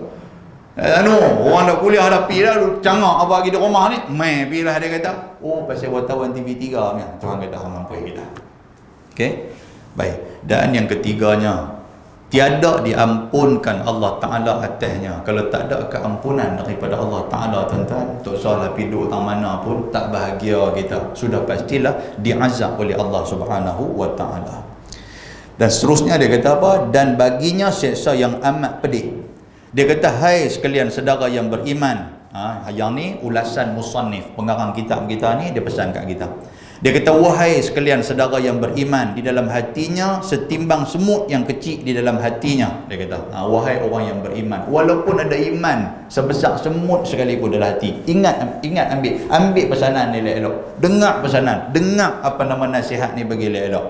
Orang nak kuliah dah pi dah cangak apa lagi di rumah ni. Mai pi lah dia kata. Pasal wartawan TV3 ni. Tuhan kata hang mampu kita. Okey. Baik. Dan yang ketiganya, tiada diampunkan Allah Taala atasnya kalau tak ada keampunan daripada Allah Taala, tuan-tuan. Tak usahlah pi duduk tang mana pun tak bahagia kita. Sudah pastilah diazab oleh Allah Subhanahu wa taala. Dan seterusnya dia kata apa? Dan baginya seksa yang amat pedih. Dia kata, hai sekalian saudara yang beriman. Yang ni ulasan musannif, pengarang kitab kita ni, dia pesan kat kita. Dia kata, wahai sekalian saudara yang beriman, di dalam hatinya setimbang semut yang kecil di dalam hatinya. Dia kata, wahai orang yang beriman, walaupun ada iman sebesar semut sekalipun dalam hati, ingat ambil pesanan ni elok-elok. Dengar pesanan, dengar apa nama nasihat ni bagi elok-elok.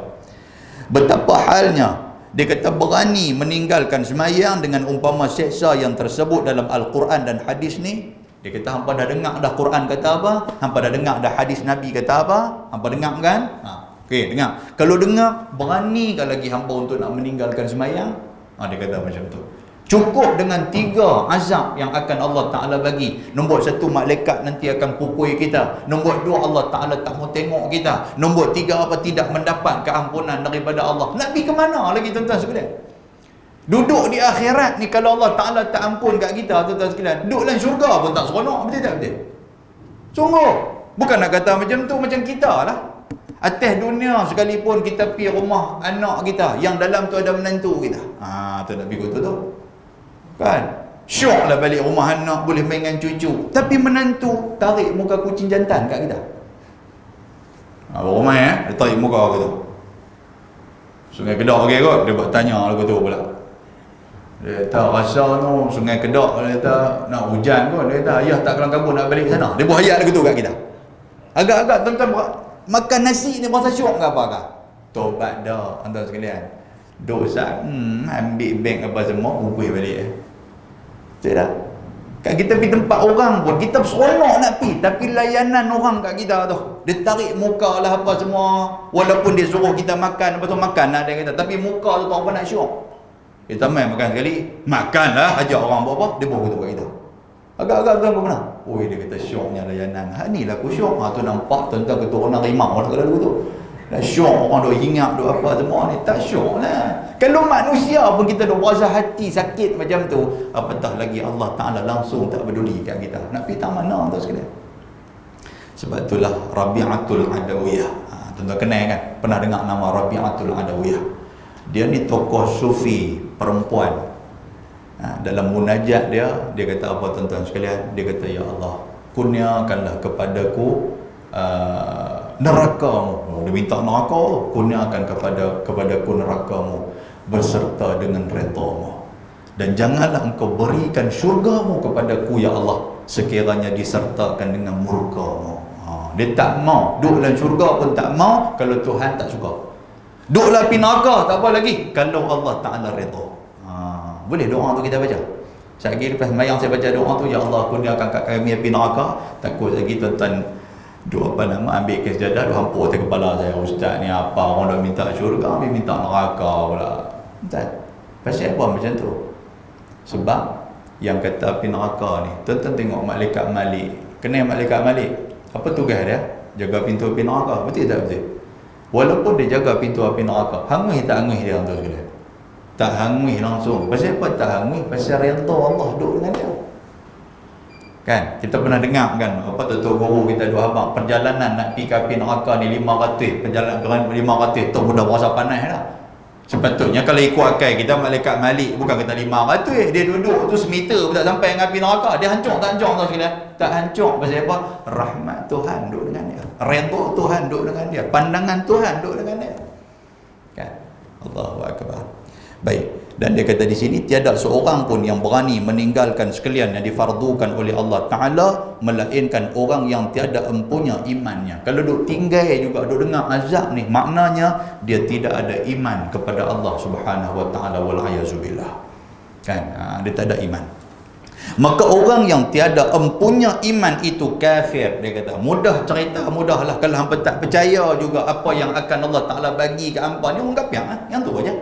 Betapa halnya dia kata berani meninggalkan semayang dengan umpama seksa yang tersebut dalam Al-Quran dan hadis ni. Dia kata hampa dah dengar dah Quran kata apa, hampa dah dengar dah hadis Nabi kata apa, hampa dengar kan? Okey, dengar. Kalau dengar, berani ke lagi hampa untuk nak meninggalkan semayang? Dia kata macam tu. Cukup dengan 3 azab yang akan Allah Ta'ala bagi. Nombor 1, malaikat nanti akan pukul kita. Nombor 2, Allah Ta'ala tak mau tengok kita. Nombor 3, apa? Tidak mendapat keampunan daripada Allah. Nak pergi ke mana lagi tuan-tuan sekalian? Duduk di akhirat ni kalau Allah Ta'ala tak ampun kat kita, tuan-tuan sekalian, duduk dalam syurga pun tak seronok. Betul tak betul? Sungguh. Bukan nak kata macam tu, macam kita lah. Atas dunia sekalipun kita pergi rumah anak kita, yang dalam tu ada menantu kita. Tu nak pergi tu tu. Kan? Syok lah balik rumah anak, boleh main dengan cucu. Tapi menantu tarik muka kucing jantan kat kita. Rumah dia tarik muka kat tu. Sungai Kedah okey kot, dia buat tanya lagu tu pula. Dia kata rasa tu Sungai Kedah, dia kata nak hujan kot, dia kata ayah tak kelang kabut nak balik sana. Dia buat ayat lagu tu kat kita. Agak-agak tuan-tuan makan nasi ni berasa syok ke apa kah? Tobat dah tuan-tuan sekalian. Dosa ambil bank apa semua pukul balik. Tak? Kan kita pergi tempat orang pun kita seronok nak pergi, tapi layanan orang kat kita tu, dia tarik muka lah apa semua. Walaupun dia suruh kita makan apa tu, makan lah dia kata, tapi muka tu tak apa nak syok. Kita main makan sekali, makan lah, ajak orang buat apa, dia buat gitu kat kita. Agak-agak tuan kau pernah? Dia kata syoknya layanan. Ni lah aku syok. Tu nampak tuan-tuan keturunan rimau lah kalau tu. Dah syok orang duk hinggap duk apa semua ni, tak syok lah. Kalau manusia pun kita duk rasa hati sakit macam tu, apatah lagi Allah Ta'ala langsung tak peduli kat kita. Nak pergi tak mana tuan sekalian. Sebab itulah Rabi'atul Adawiyah. Tuan-tuan kenal kan? Pernah dengar nama Rabi'atul Adawiyah? Dia ni tokoh sufi perempuan. Dalam munajat dia kata apa tuan-tuan sekalian? Dia kata, ya Allah, kurniakanlah kepadaku nerakamu. Dia minta neraka tu, kurniakan kepadaku nerakamu berserta dengan redamu, dan janganlah engkau berikan syurgamu kepadaku ya Allah sekiranya disertakan dengan murkamu. Dia tak mau duduk dalam syurga pun tak mau kalau Tuhan tak suka. Duduklah pergi neraka tak apa lagi kalau Allah Ta'ala redha. Boleh doa tu kita baca. Sekali lepas sembahyang saya baca doa tu, ya Allah kurniakan kat kami pergi neraka. Takut lagi tuan-tuan ambil kes jadah hampur atas kepala saya, ustaz ni apa orang dah minta syurga dia minta neraka pula. Tak. Pasal apa macam tu? Sebab yang kata pergi neraka ni, tuan-tuan tengok malaikat Malik. Kenal malaikat Malik? Apa tugas dia? Jaga pintu api neraka. Betul tak betul? Walaupun dia jaga pintu api neraka, hangis tak hangis dia tuan sekalian? Tak hangis langsung. Pasal apa tak hangis? Pasal redha Allah duduk dengan dia. Kan? Kita pernah dengar kan apa tu guru kita dua abang perjalanan nak pergi ke api neraka ni 500, perjalanan 500 tu sudah berasa panas dah. Sepatutnya kalau ikut akal kita malaikat Malik bukan kata 500, dia duduk tu semeter pun tak sampai dengan api neraka. Dia hancur tak hancur tuan sekalian? Tak hancur. Pasal apa? Rahmat Tuhan duduk dengan dia, redha Tuhan duduk dengan dia, pandangan Tuhan duduk dengan dia. Kan? Allahu akbar. Baik, dan dia kata di sini tiada seorang pun yang berani meninggalkan sekalian yang difardukan oleh Allah Ta'ala melainkan orang yang tiada empunya imannya. Kalau duk tinggal juga duk dengar azab ni, maknanya dia tidak ada iman kepada Allah Subhanahu Wa Ta'ala wal-ayazubillah. Kan? Dia tak ada iman. Maka orang yang tiada empunya iman itu kafir. Dia kata mudah cerita, mudahlah. Kalau hampa tak percaya juga apa yang akan Allah Ta'ala bagi ke hampa ni, orang kafir yang tu aja.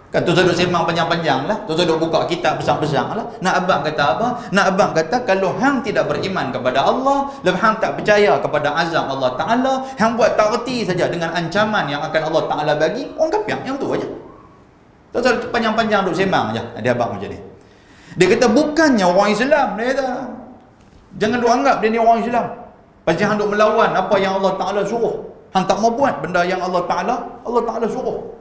Kan tu duduk sembang panjang-panjang lah, tu duduk buka kitab besar-besar lah. Nak abang kata apa? Nak abang kata kalau hang tidak beriman kepada Allah, lepas hang tak percaya kepada azab Allah Ta'ala, hang buat tak reti saja dengan ancaman yang akan Allah Ta'ala bagi, orang kafir yang tu aja. Tu duduk panjang-panjang duduk sembang aja. Dia abang macam ni. Dia kata bukannya orang Islam, dia kata jangan duk anggap dia ni orang Islam. Pasal hang duk melawan apa yang Allah Ta'ala suruh. Hang tak mau buat benda yang Allah Ta'ala suruh.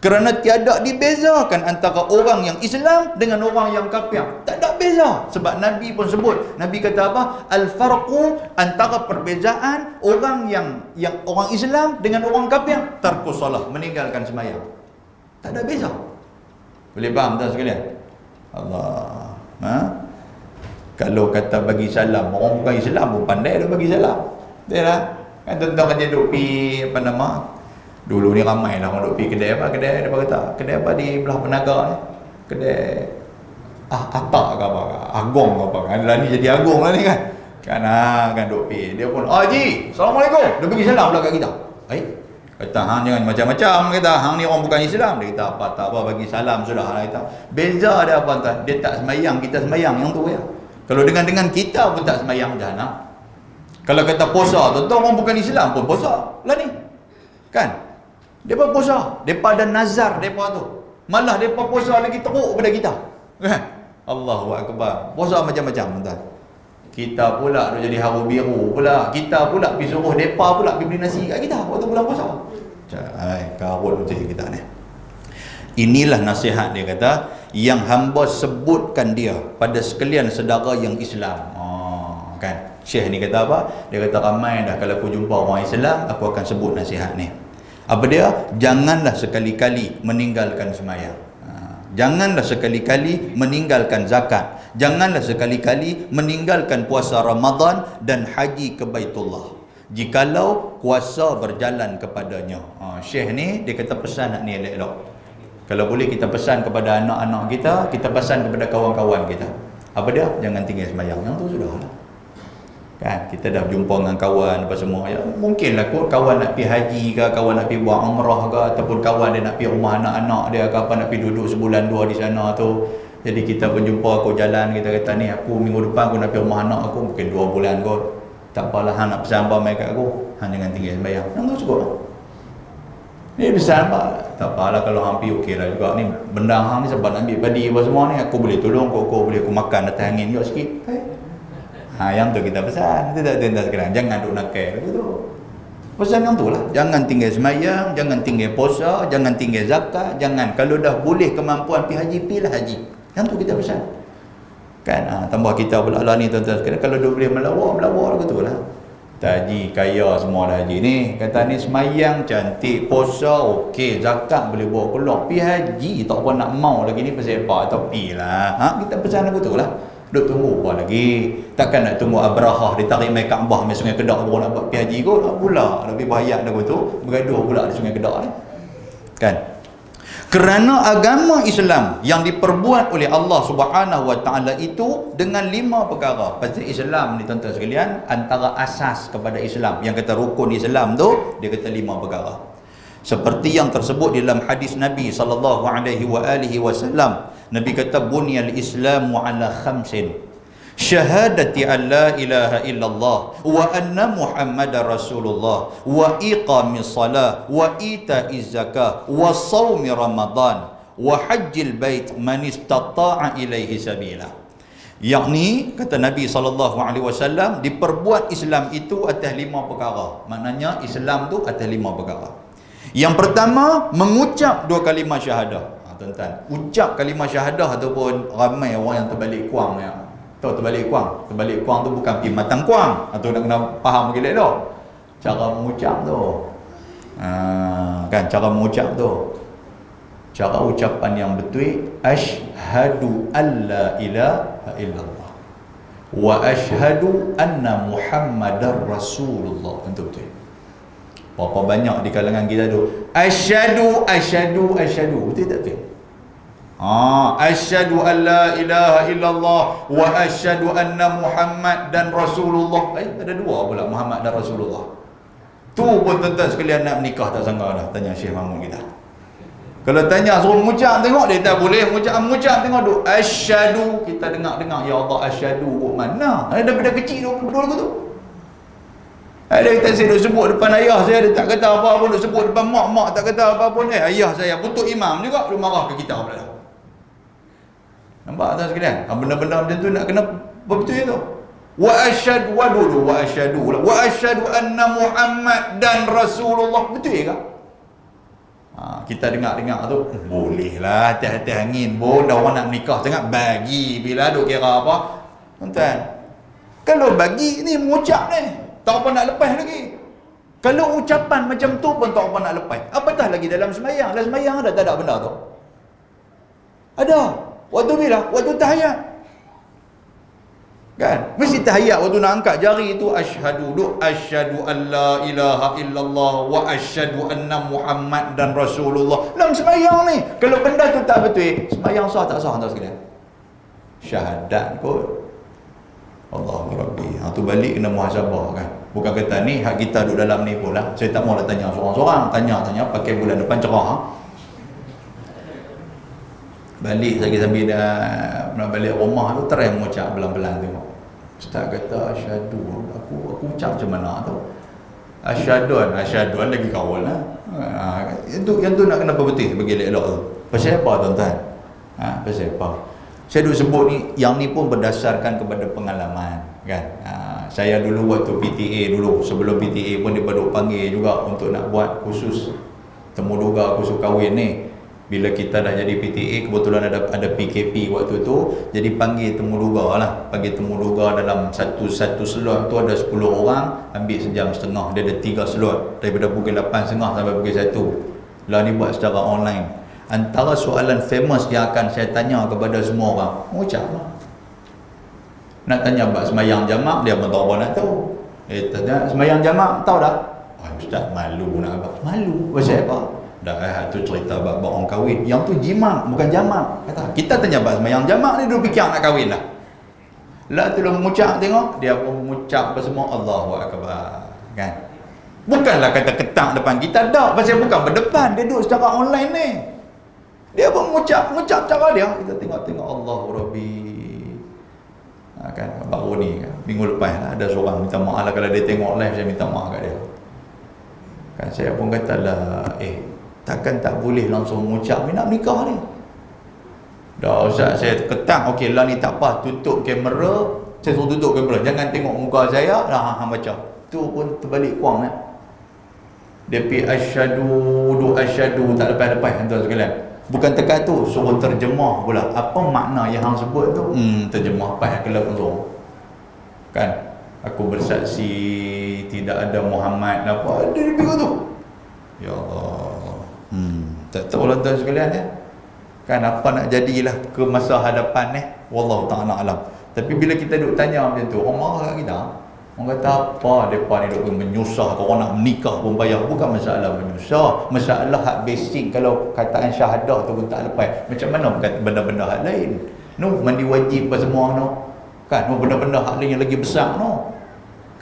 Kerana tiada dibezakan antara orang yang Islam dengan orang yang kafir. Tak ada beza. Sebab Nabi pun sebut. Nabi kata apa? Al-farqu, antara perbezaan orang yang orang Islam dengan orang kafir, tarkus salah, meninggalkan sembahyang. Tak ada beza. Boleh faham tak sekalian? Allah. Kalau kata bagi salam, orang bukan Islam pun pandai dah bagi salam. Betul tak? Kan tuan-tuan kerja duk pergi apa nama? Dulu ni ramai lah orang duk pergi kedai apa? Kedai apa kata? Kedai apa di belah Penaga ni? Kedai Atak ke apa? Agong ke apa? Kan lah ni jadi Agong lah ni kan? Kan duk pergi. Dia pun, Haji, Assalamualaikum. Dia bagi salam pula kat kita. Kata hang jangan macam-macam, kata hang ni orang bukan Islam. Dia kata apa tak apa, bagi salam sudah lah. Kata beza dia apa tuan? Dia tak semayang, kita semayang yang tu ya. Kalau dengan kita pun tak semayang jahanam. Kalau kata puasa, tuan orang bukan Islam pun puasa lah ni. Kan? Depa puasa, depa ada nazar depa tu. Malah depa puasa lagi teruk pada kita. Kan? Allahu akbar. Puasa macam-macam tuan. Kita pula dah jadi haru biru pula. Kita pula pergi suruh depa pula pergi beli nasi kat kita waktu bulan puasa. Karut betul kita ni. Inilah nasihat dia kata yang hamba sebutkan dia pada sekalian saudara yang Islam. Kan? Syekh ni kata apa? Dia kata ramai dah kalau aku jumpa orang Islam, aku akan sebut nasihat ni. Apa dia? Janganlah sekali-kali meninggalkan sembahyang. Janganlah sekali-kali meninggalkan zakat. Janganlah sekali-kali meninggalkan puasa Ramadan dan haji ke Baitullah jikalau kuasa berjalan kepadanya. Syekh ni dia kata pesan nak ni elok-elok. Kalau boleh kita pesan kepada anak-anak kita, kita pesan kepada kawan-kawan kita. Apa dia? Jangan tinggal sembahyang. Yang tu sudah lah. Kan? Kita dah jumpa dengan kawan apa semua. Ya, mungkinlah kot kawan nak pergi haji ke, kawan nak pergi buat umrah ke, ataupun kawan dia nak pergi rumah anak-anak dia ke, apa nak pergi duduk sebulan dua di sana tu. Jadi kita pun jumpa, aku jalan, kita kata ni aku minggu depan aku nak pergi rumah anak aku, mungkin 2 bulan kot. Tak apalah, hang nak pesan apa mai kat aku, hang jangan tinggal sembahyang. Yang tu cukup lah. Ni pesan apa? Tak apalah kalau hang pergi okey lah juga. Ni benda hang ni sebab nak ambil padi apa semua ni, aku boleh tolong kau boleh aku makan atas angin juga sikit. Yang tu kita pesan. Itu tak tentas sekarang. Jangan duk nakal gitu. Pesan yang tu lah. Jangan tinggal sembahyang, jangan tinggal puasa, jangan tinggal zakat, jangan. Kalau dah boleh kemampuan pergi haji, pergilah haji. Yang tu kita pesan. Kan tambah kita pula lah ni tuan-tuan sekalian, kalau dia boleh melawak betul lah. Haji kaya semua dah haji ni, kata ni semayang cantik, puasa okey, zakat boleh bawa keluar, pi haji tak apa nak mau lagi ni pasal apa, tapi lah kita pesan aku tu lah. Duk tunggu apa lagi? Takkan nak tunggu Abrahah ditarik mai Kaabah mai Sungai Kedah baru nak buat pi haji kot pula. Lebih bahaya dah tu, bergaduh pula di Sungai Kedah ni. Kan? Kerana agama Islam yang diperbuat oleh Allah Subhanahu Wa Taala itu dengan 5 perkara. Pasal Islam ni tuan-tuan sekalian, antara asas kepada Islam yang kata rukun Islam tu, dia kata 5 perkara. Seperti yang tersebut di dalam hadis Nabi sallallahu alaihi wasallam. Nabi kata bunyal Islamu ala khamsin. Syahadati an la ilaha illallah wa anna Muhammadar Rasulullah wa iqamis salah wa ita'iz zakah wa shaumi Ramadan wa hajjil bait man istata'a ilaihi sabila. Yakni kata Nabi SAW, diperbuat Islam itu atas 5 perkara. Maknanya Islam tu atas 5 perkara. Yang pertama, mengucap 2 kalimah syahadah. Tuan-tuan, ucap kalimah syahadah ataupun ramai orang yang terbalik kuang ya. Tahu terbalik kuang? Terbalik kuang tu bukan pergi matang kuang. Atau nak kena faham gila tu. Cara mengucap tu. Kan cara mengucap tu. Cara ucapan yang betul, asyhadu alla ilaha illallah wa asyhadu anna Muhammadar Rasulullah. Betul-betul. Berapa banyak di kalangan kita tu asyhadu. Betul tak betul? Asyhadu an la ilaha illallah wa asyhadu anna Muhammad dan Rasulullah. Ada 2 pula Muhammad dan Rasulullah. Tu pun tuan-tuan sekalian nak menikah tak sangka dah. Tanya Syekh Mahmud kita. Kalau tanya suruh mengucap, tengok dia tak boleh mengucap tengok duk asyhadu. Kita dengar ya Allah asyhadu kok mana? Ada daripada kecil tu betul ke tu? Ada kita saya duk sebut depan ayah saya, dia tak kata apa pun, duk sebut depan mak tak kata apa pun. Ayah saya putuk imam juga dia marah ke kita pula. Nampak tak sekalian? Benda-benda macam tu nak kena betul tu. Wa asyhadu wa asyhadu anna Muhammad dan Rasulullah. Betul ke? Kita dengar tu bolehlah hati-hati angin pun dah orang nak menikah tengah bagi bila duk kira apa. Tuan-tuan, kalau bagi ni mengucap ni tak apa nak lepas lagi. Kalau ucapan macam tu pun tak apa nak lepas. Apatah lagi dalam sembahyang. Dalam sembahyang ada tak ada benda tu? Ada. Waktu bila? Waktu tahiyat. Kan? Mesti tahiyat waktu nak angkat jari itu asyhadu an la ilaha illallah wa asyhadu anna Muhammad dan Rasulullah. Dalam sembahyang ni, kalau benda tu tak betul, sembahyang sah tak sah tuan sekalian? Syahadat kot. Allahu Rabbi. Tu balik kena muhasabah kan. Bukan kata ni hak kita duduk dalam ni pula. Saya tak mau nak tanya seorang-seorang, tanya pakai bulan depan cerah. Balik lagi sambil dah nak balik rumah tu try mengucap pelan-pelan tengok. Ustaz kata asyhadu. Aku ucap macam mana tu? Asyhadu lagi kawal lah. Itu yang tu nak kena betul bagi elok tu. Pasal apa tuan-tuan? Pasal apa? Saya duk sebut ni, yang ni pun berdasarkan kepada pengalaman kan. Saya dulu waktu PTA dulu, sebelum PTA pun dia duk panggil juga untuk nak buat khusus temuduga khusus kahwin ni. Bila kita dah jadi PTA, kebetulan ada PKP waktu tu, jadi panggil temuduga lah. Panggil temuduga dalam satu slot tu ada 10 orang, ambil sejam setengah. Dia ada 3 slot, daripada pukul 8.30 sampai pukul 1. Lah ni buat secara online. Antara soalan famous yang akan saya tanya kepada semua orang, ucap lah. Nak tanya buat semayang jamak, dia pun tak apa nak tahu. Tanya semayang jamak, tahu dah? Ustaz malu nak apa? Malu, pasal apa? Dah tu cerita bab orang kahwin. Yang tu jimat, bukan jamak. Kata, kita tanya bab semayang jamak ni, dia fikir nak kahwin lah. Lah tu mengucap tengok, dia pun mengucap apa semua, Allahu Akbar. Kan? Bukanlah kata ketak depan kita, dah. Pasal bukan berdepan, dia duduk secara online ni. Dia pun mengucap cara dia. Kita tengok Allahu Rabbi. Kan, baru ni kan, minggu lepas lah, ada seorang minta maaf lah. Kalau dia tengok live, saya minta maaf kat dia. Kan saya pun katalah, takkan tak boleh langsung mengucap nak menikah ni. Dah Ustaz saya ketak, okey lah ni tak apa, tutup kamera. Saya suruh tutup kamera, jangan tengok muka saya. Dah baca. Tu pun terbalik kuang kan. Dia pergi asyhadu tak lepas-lepas tuan sekalian. Bukan tekat tu, suruh terjemah pula. Apa makna yang hang sebut tu? Terjemah apa kelab tu. Kan? Aku bersaksi tidak ada Muhammad apa dia bilang tu. Ya Allah. Tak tahu lah tuan sekalian ya. Kan apa nak jadilah ke masa hadapan ni? Wallahu ta'ala alam. Tapi bila kita duk tanya macam tu, orang marah kat kita. Orang kata apa depa ni duk menyusah, orang nak menikah pun payah. Bukan masalah menyusah, masalah hak basic. Kalau kataan syahadah tu pun tak lepas, macam mana benda-benda hak lain? No, mandi wajib apa semua no. Kan, no benda-benda hak lain yang lagi besar no.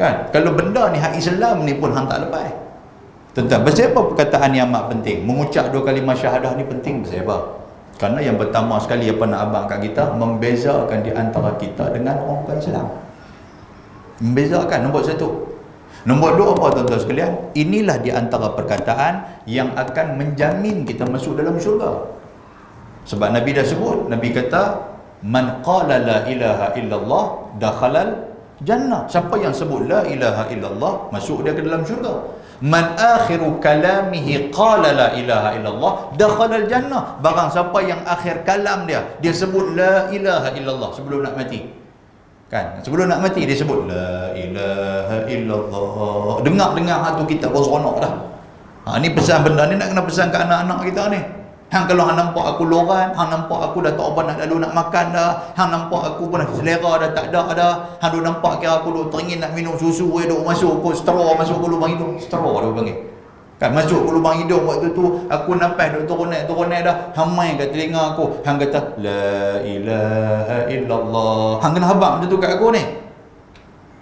Kan, kalau benda ni hak Islam ni pun hang tak lepas. Tentang pasal apa perkataan yang amat penting? Mengucap 2 kalimah syahadah ni penting pasal apa? Karena yang pertama sekali apa nak abang kat kita, membezakan di antara kita dengan orang bukan Islam. Membezakan, nombor 1. Nombor 2 apa tuan-tuan sekalian? Inilah di antara perkataan yang akan menjamin kita masuk dalam syurga. Sebab Nabi dah sebut, Nabi kata, man qala la ilaha illallah dakhalal jannah. Siapa yang sebut la ilaha illallah, masuk dia ke dalam syurga. Man akhiru kalamihi qala la ilaha illallah dakhalal jannah. Barang siapa yang akhir kalam dia sebut la ilaha illallah sebelum nak mati. Kan, sebelum nak mati dia sebut la ilaha illallah. Dengar hatu kita pun seronok dah. Ni pesan benda ni nak kena pesan ke anak-anak kita ni. Hang kalau hang nampak aku loran, hang nampak aku dah tak apa nak lalu nak makan dah, hang nampak aku pun dah selera dah tak ada dah, hang duk nampak kira aku duk teringin nak minum susu, duk masuk ke straw, masuk ke lubang hidung, straw dia panggil. Kan masuk ke lubang hidung waktu tu aku nampak duk turun naik dah, hang main kat telinga aku, hang kata la ilaha illallah. Hang kena habaq macam tu kat aku ni.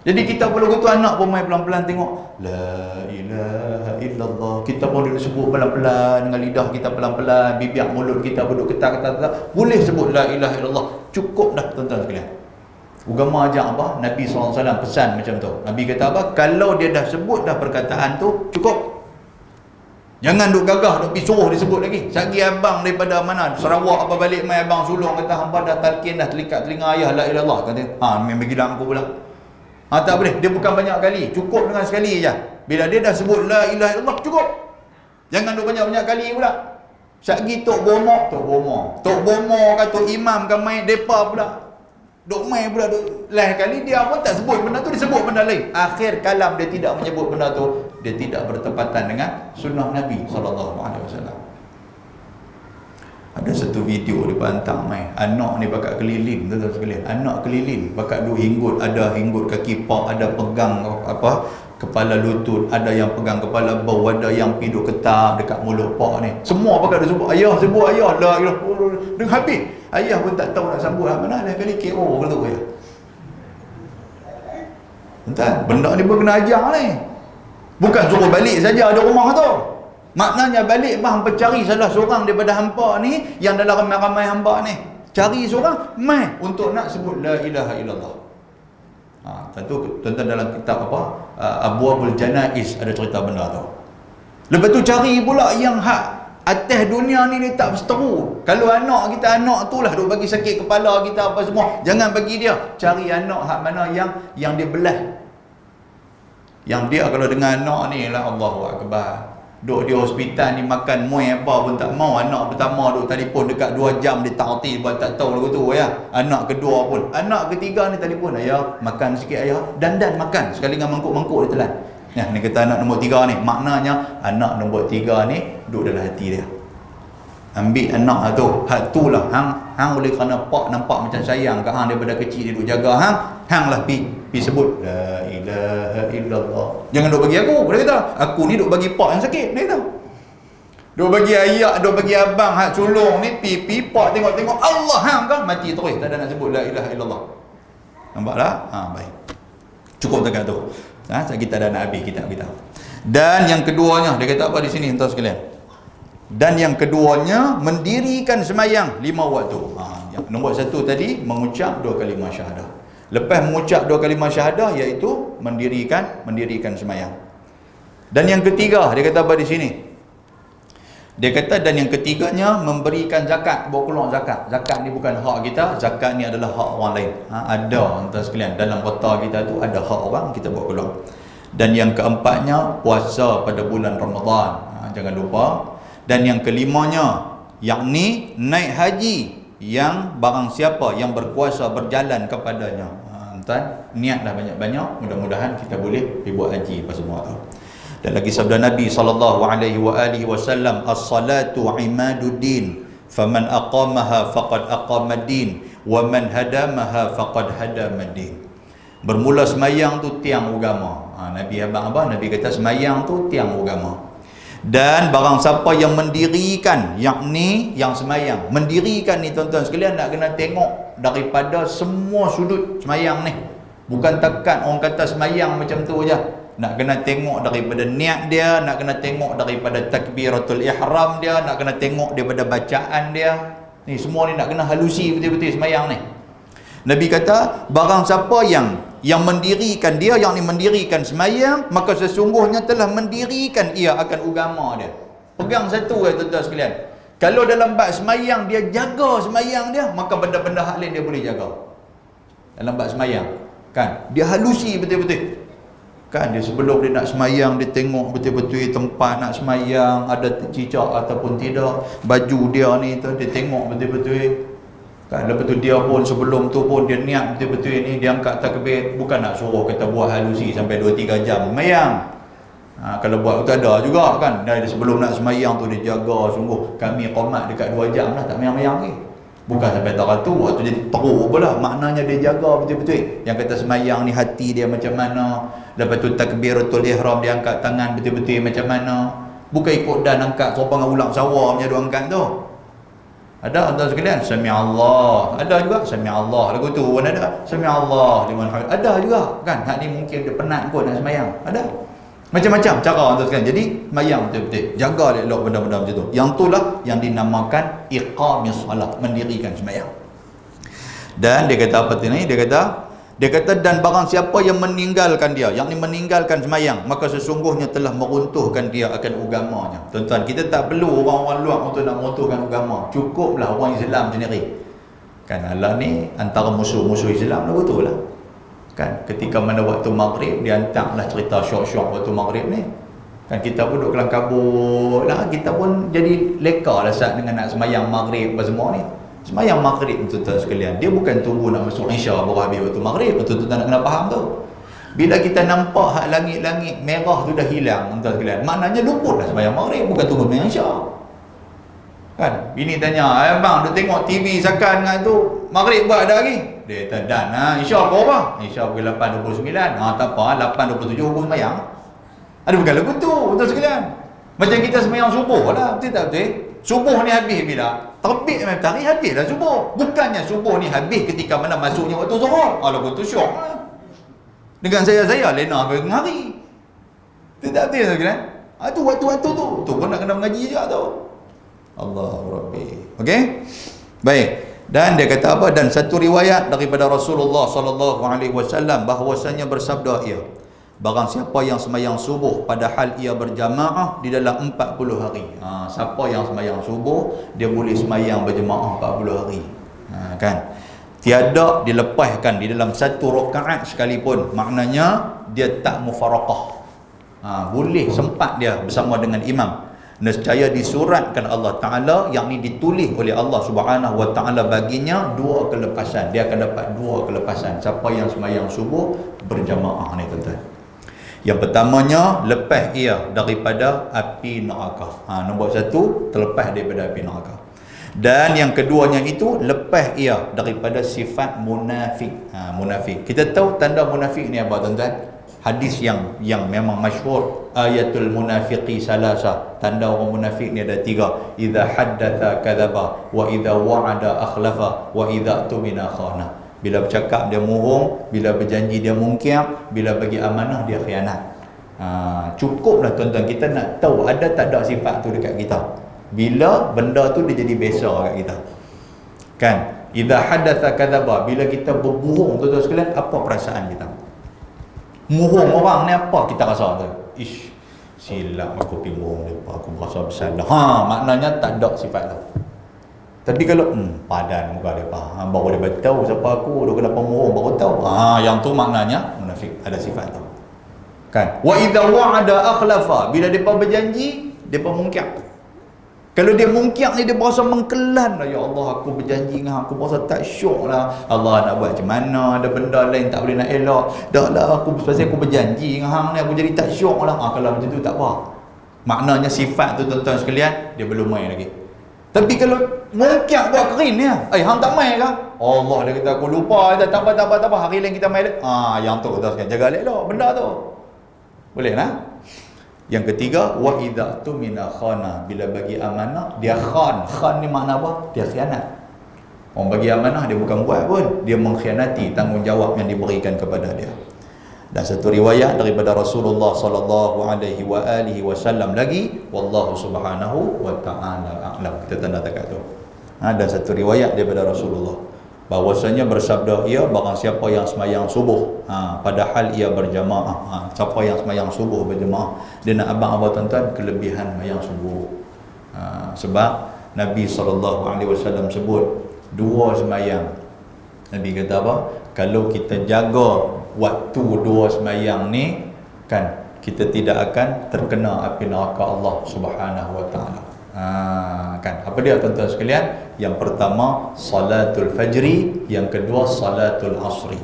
Jadi kita perlu gitu anak pun main pelan-pelan tengok la ilaha illallah. Kita pun duduk sebut pelan-pelan dengan lidah kita pelan-pelan, bibir mulut kita duduk ketak-ketak, boleh sebut la ilaha illallah. Cukup dah tuan-tuan sekalian. Agama ajak apa? Nabi SAW pesan macam tu. Nabi kata apa? Kalau dia dah sebut dah perkataan tu, cukup. Jangan duk gagah, duk pergi suruh disebut lagi. Sagi abang daripada mana? Sarawak apa balik mai abang sulung kata hamba dah talqin dah telikat telinga ayah la ilallah. Kata, memang gila aku pula. Tak boleh, dia bukan banyak kali, cukup dengan sekali je. Bila dia dah sebut la ilaha illallah, cukup. Jangan duk banyak-banyak kali pula. Sagi tok bomo kan tok imam kan main depa pula. Duk main pula duk lain kali dia pun tak sebut benda tu, disebut benda lain. Akhir kalam dia tidak menyebut benda tu, dia tidak bertepatan dengan sunnah Nabi SAW. Ada satu video dia hantar mai. Anak ni bakat keliling tuan-tuan sekalian. Anak keliling bakat duk hinggut, ada hinggut kaki pak, ada pegang apa kepala lutut, ada yang pegang kepala bau, ada yang piduk ketak dekat mulut pak ni. Semua bakat dia sebut ayah la ilaha dengan habis. Ayah pun tak tahu nak sambut mana dah kali KO kata tu ya. Entah, benda ni pun kena ajar ni. Bukan suruh balik saja ada rumah tu. Maknanya balik hampa cari salah seorang daripada hampa ni yang dalam ramai-ramai hampa ni. Cari seorang mai untuk nak sebut la ilaha illallah. Tentu tuan-tuan dalam kitab apa? Abwabul Janaiz ada cerita benda tu. Lepas tu cari pula yang hak atas dunia ni dia tak berseteru. Kalau anak kita, anak tu lah duk bagi sakit kepala kita apa semua, jangan bagi dia. Cari anak hak mana yang dia belah. Yang dia kalau dengan anak ni lah Allahu Akbar. Duk di hospital ni makan muai apa pun tak mau. Anak pertama duk telefon dekat 2 jam dia tarti buat tak tahu lagu tu ya. Anak kedua pun. Anak ketiga ni telefon, ayah makan sikit ayah. Dan makan sekali dengan mangkuk-mangkuk dia telan. Ni kata anak nombor 3 ni. Maknanya anak nombor 3 ni duk dalam hati dia. Ambil anak tu. Hak tu lah hang boleh kerana pak nampak macam sayang kat hang daripada kecil dia duk jaga hang lah pi sebut la ilaha illallah. Jangan duk bagi aku. Dia kata aku ni duk bagi pak yang sakit. Dia kata duk bagi ayah, duk bagi abang hak sulung ni pi pak tengok Allah hang kan mati terus tak ada nak sebut la ilaha illallah. Nampak tak? Baik. Cukup dekat tu. Kita dah nak habis kitab kita. Dan yang keduanya dia kata apa di sini tuan sekalian? Dan yang keduanya mendirikan semayang 5 waktu. Yang nombor 1 tadi mengucap 2 kalimah syahadah. Lepas mengucap 2 kalimah syahadah iaitu mendirikan semayang. Dan yang ketiga dia kata apa di sini? Dia kata dan yang ketiganya memberikan zakat, bawa keluar zakat. Zakat ni bukan hak kita, zakat ni adalah hak orang lain. Ada tuan sekalian dalam harta kita tu ada hak orang, kita bawa keluar. Dan yang keempatnya puasa pada bulan Ramadan. Jangan lupa. Dan yang kelimanya yakni naik haji yang barang siapa yang berkuasa berjalan kepadanya. Tuan, niatlah banyak-banyak, mudah-mudahan kita boleh pergi buat haji apa semua tu. Dan lagi sabda Nabi sallallahu alaihi wasallam, as-salatu imaduddin, faman aqamaha faqad aqamad-din, wa man hadamaha faqad hadamad-din. Bermula semayang tu tiang agama. Nabi abang-abang Nabi kata semayang tu tiang agama. Dan barang siapa yang mendirikan, yakni yang semayang, mendirikan ni tuan-tuan sekalian nak kena tengok daripada semua sudut semayang ni. Bukan takat orang kata semayang macam tu je. Nak kena tengok daripada niat dia, nak kena tengok daripada takbiratul ihram dia, nak kena tengok daripada bacaan dia. Ni semua ni nak kena halusi betul-betul semayang ni. Nabi kata barang siapa yang mendirikan dia, yang ni mendirikan semayang, maka sesungguhnya telah mendirikan ia akan agama dia. Pegang satu tuan-tuan sekalian. Kalau dalam bab semayang dia jaga semayang dia, maka benda-benda hak lain dia boleh jaga. Dalam bab semayang, kan? Dia halusi betul-betul. Kan dia sebelum dia nak semayang, dia tengok betul-betul tempat nak semayang ada cicak ataupun tidak, baju dia ni tu dia tengok betul-betul. Kan lepas tu dia pun sebelum tu pun dia niat betul-betul ni, dia angkat takbir, bukan nak suruh kita buat halusi sampai 2-3 jam semayang. Kalau buat tu ada juga kan. Dari sebelum nak semayang tu dia jaga sungguh, kami qomat dekat 2 jam lah tak mayang-mayang ni. Bukan sampai teratur, waktu jadi teruk pula. Maknanya dia jaga betul-betul. Yang kata semayang ni hati dia macam mana, lepas tu takbiratul ihram dia angkat tangan betul-betul macam mana. Bukan ikut dan angkat serupa dengan ulang sawah punya dia angkat tu. Ada tuan sekalian, sami Allah. Ada juga sami Allah. Lagu tu pun ada sami Allah liman hamid. Ada juga kan. Hak ni mungkin dia penat kot nak semayang. Ada. Macam-macam cara tuan sekalian. Jadi semayang betul-betul. Jaga elok benda-benda macam tu. Yang itulah yang dinamakan iqamis salat, mendirikan semayang. Dan dia kata apa tu ni? Dia kata dan barang siapa yang meninggalkan dia, yang ni meninggalkan semayang, maka sesungguhnya telah meruntuhkan dia akan agamanya. Tuan-tuan, kita tak perlu orang-orang luar untuk nak meruntuhkan agama. Cukuplah orang Islam sendiri. Kan Allah ni antara musuh-musuh Islam lah, betul lah. Kan ketika mana waktu maghrib dia hantarlah cerita syok-syok waktu maghrib ni. Kan kita pun duduk kelang kabut lah, kita pun jadi leka lah saat dengan nak semayang maghrib apa semua ni. Semayang maghrib tuan-tuan sekalian, dia bukan tunggu nak masuk Isya baru habis waktu maghrib. Tuan-tuan nak kena faham tu. Bila kita nampak hak langit-langit merah tu dah hilang tuan-tuan sekalian, maknanya luput dah semayang maghrib, bukan tunggu semayang Isya. Kan bini tanya, abang dia tengok TV sakan dengan tu, maghrib buat ada lagi? Dia kata dan Isya pukul apa? Isya pukul 8.29. Tak apa, 8.27 hukum semayang. Ada bukan lagu tu tuan-tuan sekalian. Macam kita semayang subuh lah, betul tak betul? Subuh ni habis bila? Terbit matahari habis dah subuh. Bukannya subuh ni habis ketika mana masuknya waktu zuhur. Kalau betul syok. Dengan saya lena ke hari. Tidak betul kan? Tu waktu-waktu tu. Tu pun nak kena mengaji juga tu. Allahu Rabbi. Okey? Baik. Dan dia kata apa? Dan satu riwayat daripada Rasulullah sallallahu alaihi wasallam bahwasanya bersabda ia, barang siapa yang semayang subuh padahal ia berjamaah di dalam 40 hari. Siapa yang semayang subuh, dia boleh semayang berjamaah 40 hari. Kan? Tiada dilepaskan di dalam satu rakaat sekalipun. Maknanya dia tak mufaraqah. Boleh sempat dia bersama dengan imam. Nescaya disuratkan Allah Ta'ala, yang ni ditulis oleh Allah Subhanahu Wa Ta'ala baginya 2 kelepasan. Dia akan dapat 2 kelepasan. Siapa yang semayang subuh berjamaah ni tuan-tuan. Yang pertamanya, lepas ia daripada api neraka. Nombor 1, terlepas daripada api neraka. Dan yang keduanya itu, lepas ia daripada sifat munafik. Munafik. Kita tahu tanda munafik ni apa tuan-tuan? Hadis yang memang masyhur, ayatul munafiqi salasa. Tanda orang munafik ni ada 3. Idza haddatha kadzaba, wa idza wa'ada akhlafa, wa idza tumina khana. Bila bercakap dia bohong, bila berjanji dia mungkir, bila bagi amanah dia khianat. Cukuplah tuan-tuan kita nak tahu ada tak ada sifat tu dekat kita. Bila benda tu dia jadi biasa dekat kita. Kan? Idza haddatha kadzaba, bila kita berbohong tuan-tuan sekalian, apa perasaan kita? Bohong orang ni apa kita rasa tu? Ish, silap aku pergi bohong depa, aku merasa bersalah. Maknanya tak ada sifat tu. Tapi kalau padan muka depa, baru dia tahu siapa aku, dia kena pembohong baru tahu. Yang tu maknanya munafik, ada sifat tu. Kan? Wa idza wa'ada akhlafa, bila depa berjanji, depa mungkir. Kalau dia mungkiak ni, dia berasa mengkelan lah. Ya Allah, aku berjanji dengan aku berasa tak syok lah. Allah nak buat macam mana, ada benda lain tak boleh nak elak. Dah lah, pasal aku berjanji dengan hang ni, aku jadi tak syok lah. Kalau macam tu tak apa. Maknanya sifat tu tuan-tuan sekalian, dia belum main lagi. Tapi kalau mungkiak buat kerin ni, hang tak main ke? Allah, dia kata aku lupa, tak apa, hari lain kita main. Yang tu tuan sekalian, jaga elok benda tu. Boleh lah. Yang ketiga, wa idza tumina khana, bila bagi amanah dia khan. Khan ni makna apa? Dia khianat. Orang bagi amanah dia bukan buat pun, dia mengkhianati tanggungjawab yang diberikan kepada dia. Dan satu riwayat daripada Rasulullah sallallahu alaihi wa alihi wasallam lagi, wallahu subhanahu wa ta'ala a'lam. Kita tanda dekat tu. Dan satu riwayat daripada Rasulullah bahwasanya bersabda ia, barang siapa yang semayang subuh padahal ia berjamaah, siapa yang semayang subuh berjamaah, dia nak abang apa tuan-tuan? Kelebihan semayang subuh. Sebab Nabi SAW sebut dua semayang. Nabi kata apa? Kalau kita jaga waktu dua semayang ni, kan, kita tidak akan terkena api neraka Allah Subhanahu wa ta'ala. Kan, apa dia tuan-tuan sekalian? Yang pertama salatul fajri, yang kedua salatul asri.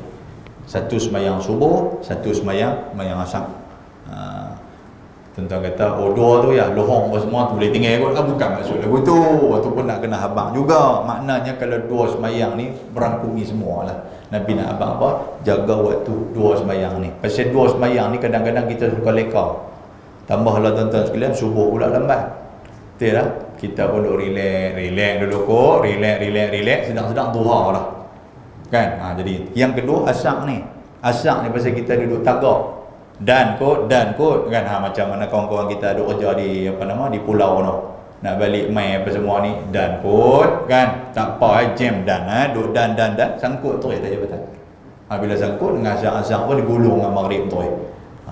Satu semayang subuh, satu semayang asar. Tuan-tuan kata, dua tu ya lohong apa semua tu boleh tinggal kot. Bukan maksud lagu tu. Waktu pun nak kena habang juga. Maknanya kalau dua semayang ni merangkumi semua lah. Nabi nak abang apa? Jaga waktu dua semayang ni. Pasal dua semayang ni kadang-kadang kita suka leka. Tambahlah tuan-tuan sekalian, subuh pula lambat. Betul tak? Kita pun duk relax dulu kot. Relax. Sedang-sedang duha lah. Kan? Jadi yang kedua asar ni. Asar ni pasal kita duduk tagak. Dan kot kan, macam mana kawan-kawan kita duk kerja di di pulau tu. Nak balik main apa semua ni, dan kot kan. Tak apa jam dan duk dan sangkut tu tak jabatan. Bila sangkut dengan asar pun digulung dengan maghrib tu.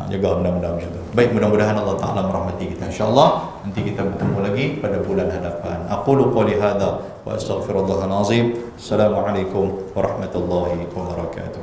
Jaga benda-benda macam tu. Baik, mudah-mudahan Allah Ta'ala merahmati kita. InsyaAllah nanti kita bertemu lagi pada bulan hadapan. Aqulu qali hadha wa astaghfirullahal azim. Assalamualaikum warahmatullahi wabarakatuh.